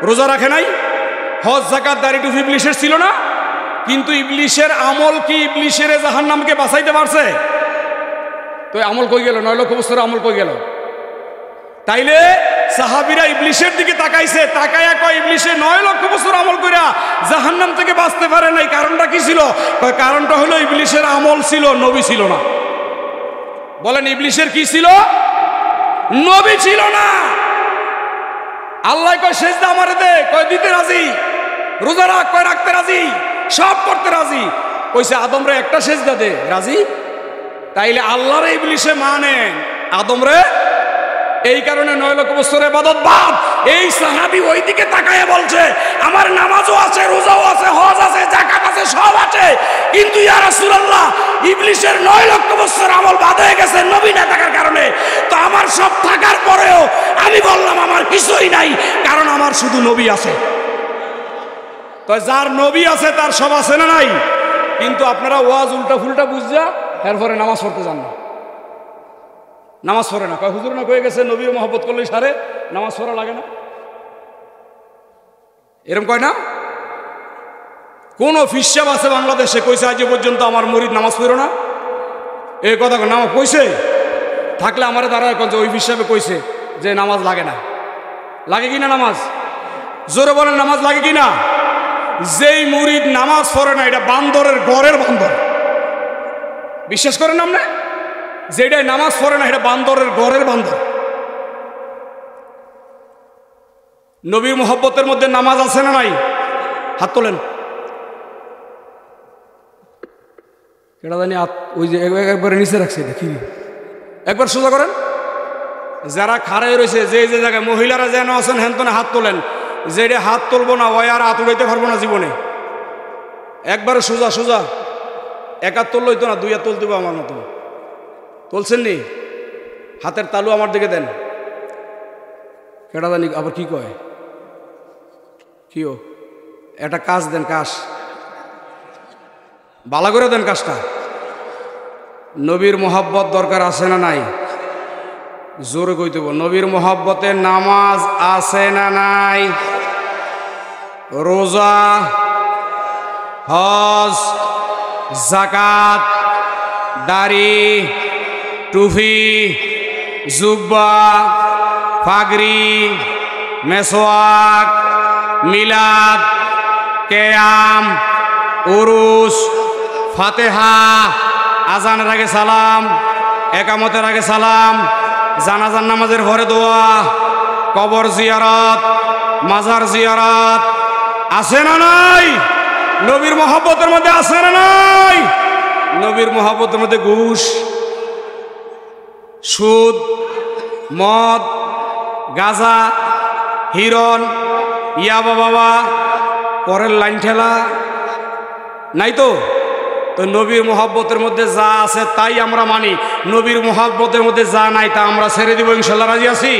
S1: রোজা রাখে নাই, হজ, যাকাত, দাড়ি, টুপি ইবলিশের ছিল না। কিন্তু ইবলিশের আমল কি ইবলিশের জাহান্নামকে বাঁচাইতে পারছে? তো আমল কই গেল? 9 লক্ষ বছর আমল কই গেল? তাইলে সাহাবীরা ইবলিশের দিকে তাকাইছে, তাকায়া কয় ইবলিশে 9 লক্ষ বছর আমল কইরা জাহান্নাম থেকে বাঁচতে পারে নাই। কারণটা কি ছিল? কারণটা হলো ইবলিশের আমল ছিল, নবী ছিল না। বলেন ইবলিশের কি ছিল? নবী ছিল না। আল্লাহ কয় সেজদা আমারে দে, কয় দিতে রাজি। রোজা রাখ, কয় রাখতে রাজি। সব করতে রাজি। কইছে আদমরে একটা সেজদা দে, রাজি। তাইলে আল্লাহরে ইবলিসে মানেন, আদমরে এই কারণে 9 লক্ষ বছর ইবাদত বাদ। এই সাহাবী ওইদিকে তাকায় বলছে আমার নামাজও আছে, রোজাও আছে, হজ আছে, যাকাত আছে, সব আছে, কিন্তু ইয়া রাসূলুল্লাহ ইবলিসের 9 লক্ষ বছর আমল বাদ হয়ে গেছে নবী না থাকার কারণে। তো আমার সব থাকার পরেও আমি বললাম আমার কিছুই নাই, কারণ আমার শুধু নবী আছে। তো যার নবী আছে তার সব আছে না নাই? কিন্তু আপনারা ওয়াজ উল্টা ফুলটা বুঝা এরপরে নামাজ পড়তে যান না, নামাজ পড়ে না। কয় হুজুর না কয়ে গেছে নবীর মহব্বত করলে সারে, নামাজ পড়া লাগে না, এরকম কয় না? কোন ফিসাব আছে বাংলাদেশে কইছে আজ পর্যন্ত আমার মুরিদ নামাজ পড়ো না? এই কথা নামাজ কইছে থাকলে আমার দ্বারা ওই ফিসাবে কইছে যে নামাজ লাগে না। লাগে কিনা নামাজ? জোরে বলেন নামাজ লাগে কিনা? যেই মুরিদ নামাজ পড়ে না এটা বান্দরের ঘরের বান্দর। বিশ্বাস করেন আপনি? যেটাই নামাজ পড়ে না এটা বান্দরের ঘরের বান্দর। নবীর মুহাব্বতের মধ্যে নামাজ আছে না নাই? হাত তোলেন। কেটা জানি ওই যে একবারে নিচে রাখছে, দেখি একবার সোজা করেন। যারা খাড়াই রয়েছে যে যে জায়গায় মহিলারা যেন আছেন হেনতনে হাত তোলেন। যেটা হাত তুলবো না ওই আর হাত উড়াইতে পারবো না জীবনে। একবারে সোজা সোজা, এক হাত তুললো হইতো না, 2 হাত তুলতে আমার মতো। তুলছেন নি? হাতের তালু আমার দিকে দেন। কেটা জানি আবার কি কয়, কি ও একটা কাজ দেন, কাজ বালা করে দেন কাজটা। নবীর মোহাব্বত দরকার আছে না নাই? জোরে কইতে বল, নবীর মোহাব্বতে নামাজ আছে না নাই? রোজা, হজ, যাকাত, দাড়ি, টুপি, জুব্বা, পাগড়ি, মেসওয়াক, মিলাদ, কেয়াম, উরুস, ফাতেহা, আজানের আগে সালাম, একামতের আগে সালাম, জানাজার নামাজের পরে দোয়া, কবর জিয়ারত, মাজার জিয়ারত আছে না নাই? নবীর মহব্বতের মধ্যে আছে না নাই? নবীর মহব্বতের মধ্যে ঘুষ, সুদ, মদ, গাঁজা, হিরণ, ইয়াবা বাবা, পরের লাইন ঠেলা নাই তো? তো নবীর মোহাব্বতের মধ্যে যা আছে তাই আমরা মানি, নবীর মোহাব্বতের মধ্যে যা নাই তা আমরা ছেড়ে দিব। ইনশাল্লাহ রাজি আছি?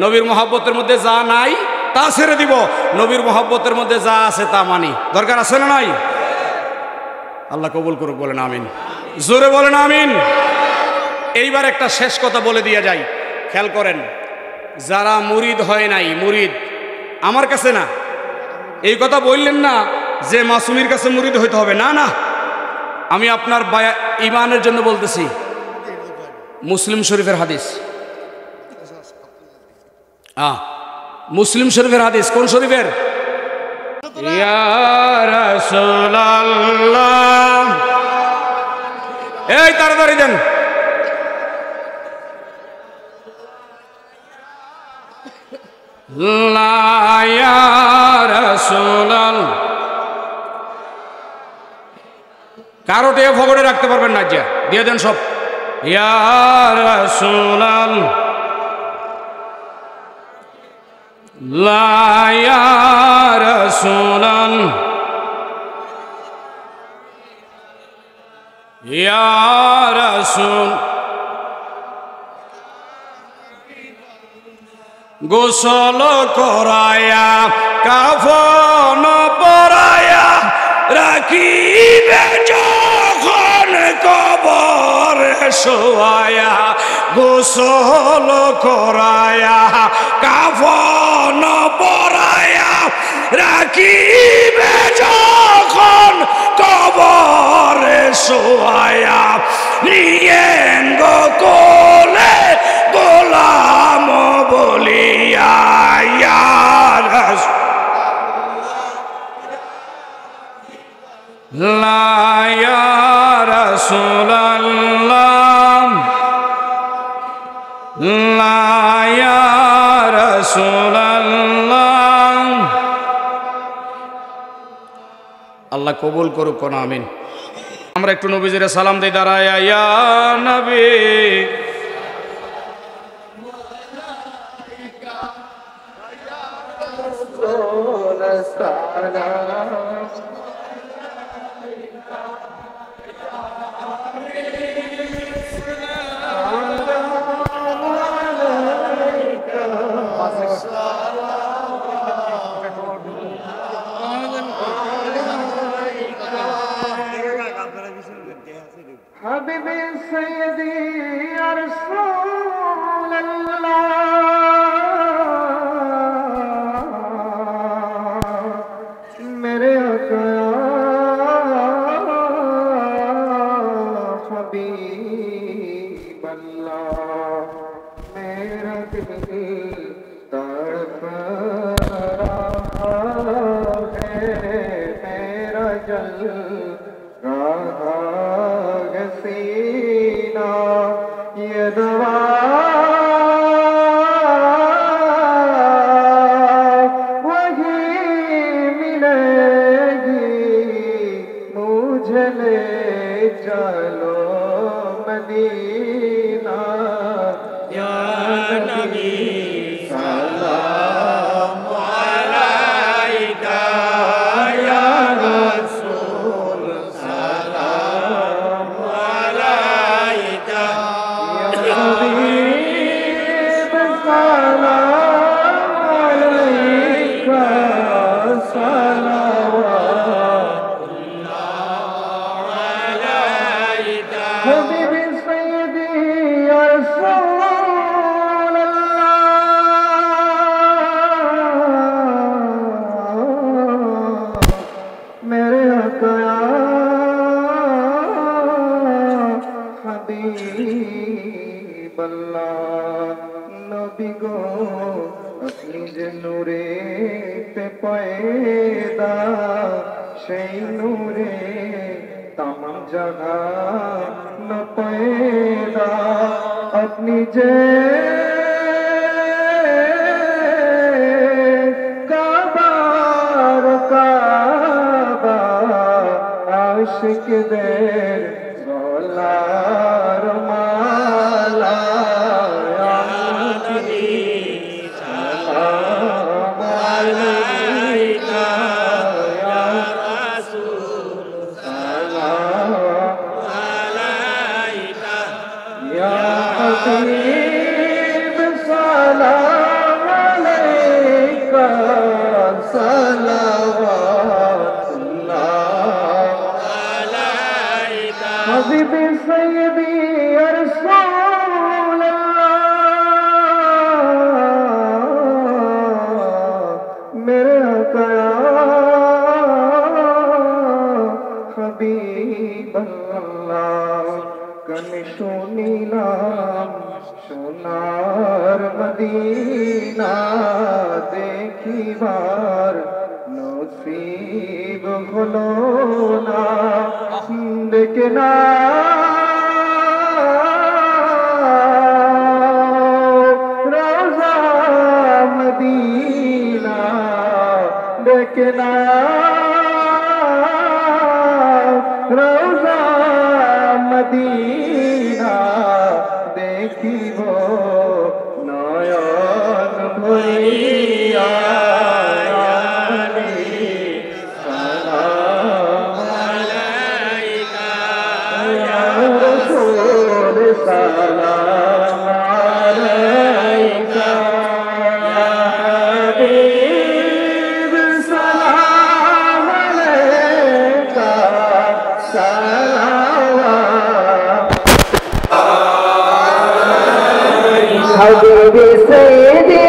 S1: নবীর মোহাব্বতের মধ্যে যা নাই তা ছেড়ে দিব, নবীর মোহাব্বতের মধ্যে যা আছে তা মানি। দরকার আছে না নাই? আল্লাহ কবুল করুক, বলেন আমিন। জোরে বলেন আমিন। এইবার একটা শেষ কথা বলে দিয়ে যাই, খেয়াল করেন। যারা মুরিদ হয় নাই, মুরিদ আমার কাছে না, এই কথা বললেন না যে মাসুমির কাছে মুরিদ হইতে হবে, না না, আমি আপনার ইমানের জন্য বলতেছি। মুসলিম শরীফের হাদিস, মুসলিম শরীফের হাদিস। কোন শরীফের? ইয়া রাসূলুল্লাহ, এই তাড়াতাড়ি দেন। লা ইয়া রাসূলুল্লাহ, কারোটে ফগড়ে রাখতে পারবেন না, যা দিয়ে দেন সব। ইয়া রাসূলুল্লাহ, লা ইয়া রাসূলুল্লাহ, ইয়া রাসূল, গোসল করায়া কাফন পরায়া রাখিবে যখন কবরে শোয়ায়া, গোসল করায়া কাফন পরায়া রাখিবে যখন কবরে শোয়ায়া, নিয়েন গো কোলে গোলাম বলিয়া, ইয়া লা ইয়া রাসূলুল্লাহ, আল্লাহ কবুল করুক, কোন আমিন। আমরা একটু নবীজিরে সালাম দিই, দাঁড়ায় ইয়া নবী
S3: حبيبي سيدي يا رسول الله میرے آقا حبیب اللہ میرا دل تڑپ رہا ہے میرا جل رہا ہے سینہ یہ دعا وہی ملے گی مجھے لے چلو مدینہ یا نبی سلام علیکہ یا رسول سلام علیکہ یا حبیب سلام علیکہ صلوات اللہ علیکہ حبیبی سیدی یا رسول میرے آقا حبیب اللہ نبی گو اپنی نورے پہ پیدا সেই নূরে तमाम जगह न पैदा अपनी जे आशिक देर सोलार माला या नबी सलाम अलैका या रसूल सलाम अलैका या हबीब सलाम अलैका सलावतुल्लाह حبیبی سیدی یا رسول اللہ میرے آقا حبیب اللہ کمی শুনিলাম সোনার মদিনা দেখিবার নসিব হলো না দেখে না রোজা মদিনা দেখে না রোজা মদিনা দেখিব নয়ন ভরিয়া سلام علیکہ یا حبیب سلام علیکہ صلوات حبیب سیدی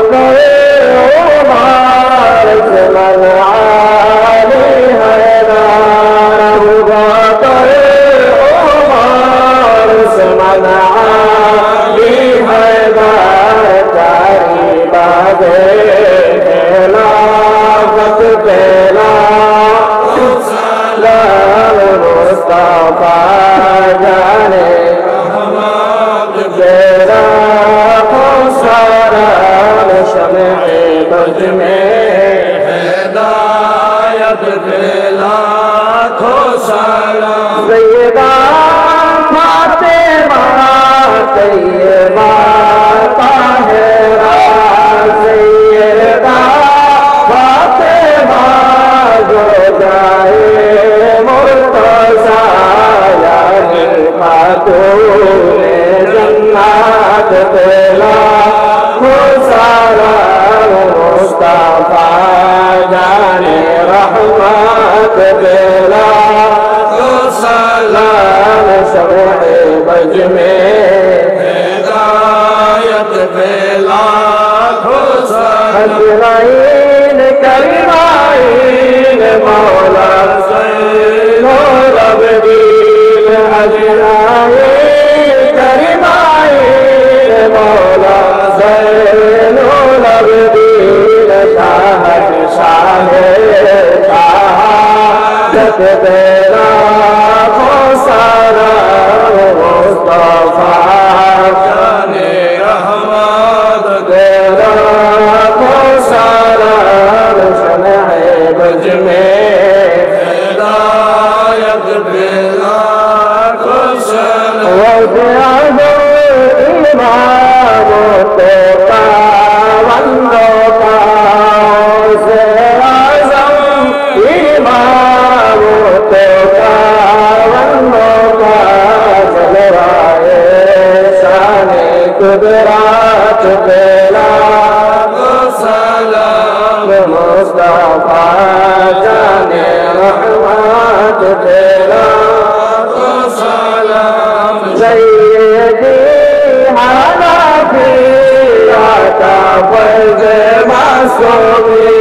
S3: بکر عمر عثمان علی حیدر ابو بکر عمر عثمان علی حیدر چاری بازے خلافت پہلا سلام مصطفیٰ جانے تیرا سارا شمع بج میں ہدایت پہلا سلام سیدہ فاطمہ طیبہ طاہرہ سیدہ فاطمہ جو جائے مرتضیٰ یعنی خاتون جنات پہلا سلام مصطفیٰ جانے رحمت پہلا سلام شمع بج میں ہدایت پہلا اجمعین کرمائین مولا زین العابدین اجمعین کرمائین مولا زین العابدین شاہد شاہ شہادت تیرا سلام مصطفیٰ جانے رحمت تیرا سلام شمع بج میں ہدایت پہلا سلام امام تو پابندوں کا سے اعظم امام تو پابندوں کا جلوائے شان قدرت پہلا سلام مصطفیٰ جانے رحمت پہلا سلام سیدی حنفیہ کا فرض معصومی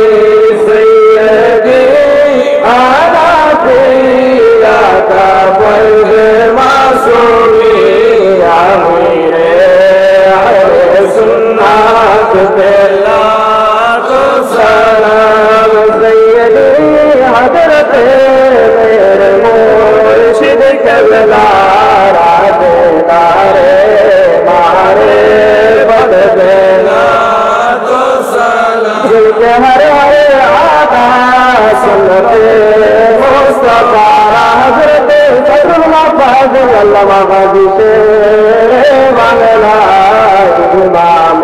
S3: سیدی حنفیہ کا فرض معصومی امیر اہل سنت پہلا سلام سیدی حضرت میرے مرشد قبلہ راجدار مارے بد دینا جن کے ہر آقا سنت مصطفیٰ حضرت فضلullah فاضل علامہ غازی تیرے بنگلہ امام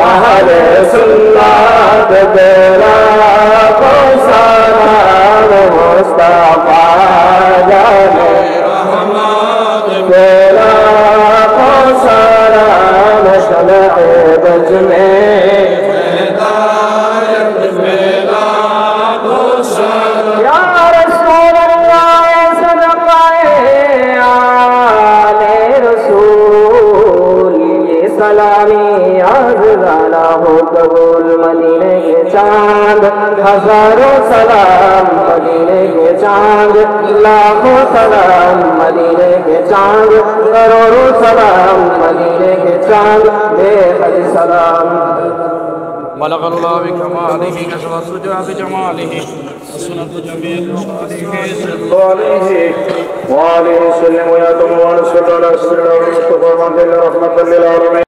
S3: اہل سنت تیرا سلام مصطفیٰ جانے رحمت تیرا سلام شمع بج میں ہدایت پہلا سلام یا رسول اللہ صدقائے آل رسول یہ سلامی عرض لالا ہو قبول مدینے کے چاند ہزاروں سلام مدینے کے چاند لاکھوں سلام مدینے کے چاند کروڑوں سلام مدینے کے چاند بے حد سلام
S1: بلغ اللہ بکمالہ کشف السجع بجمالہ حسنت جمیل
S3: وآلہ وسلم ویاتم وانصر اللہ صلی اللہ علیہ وسلم رحمت للعالمین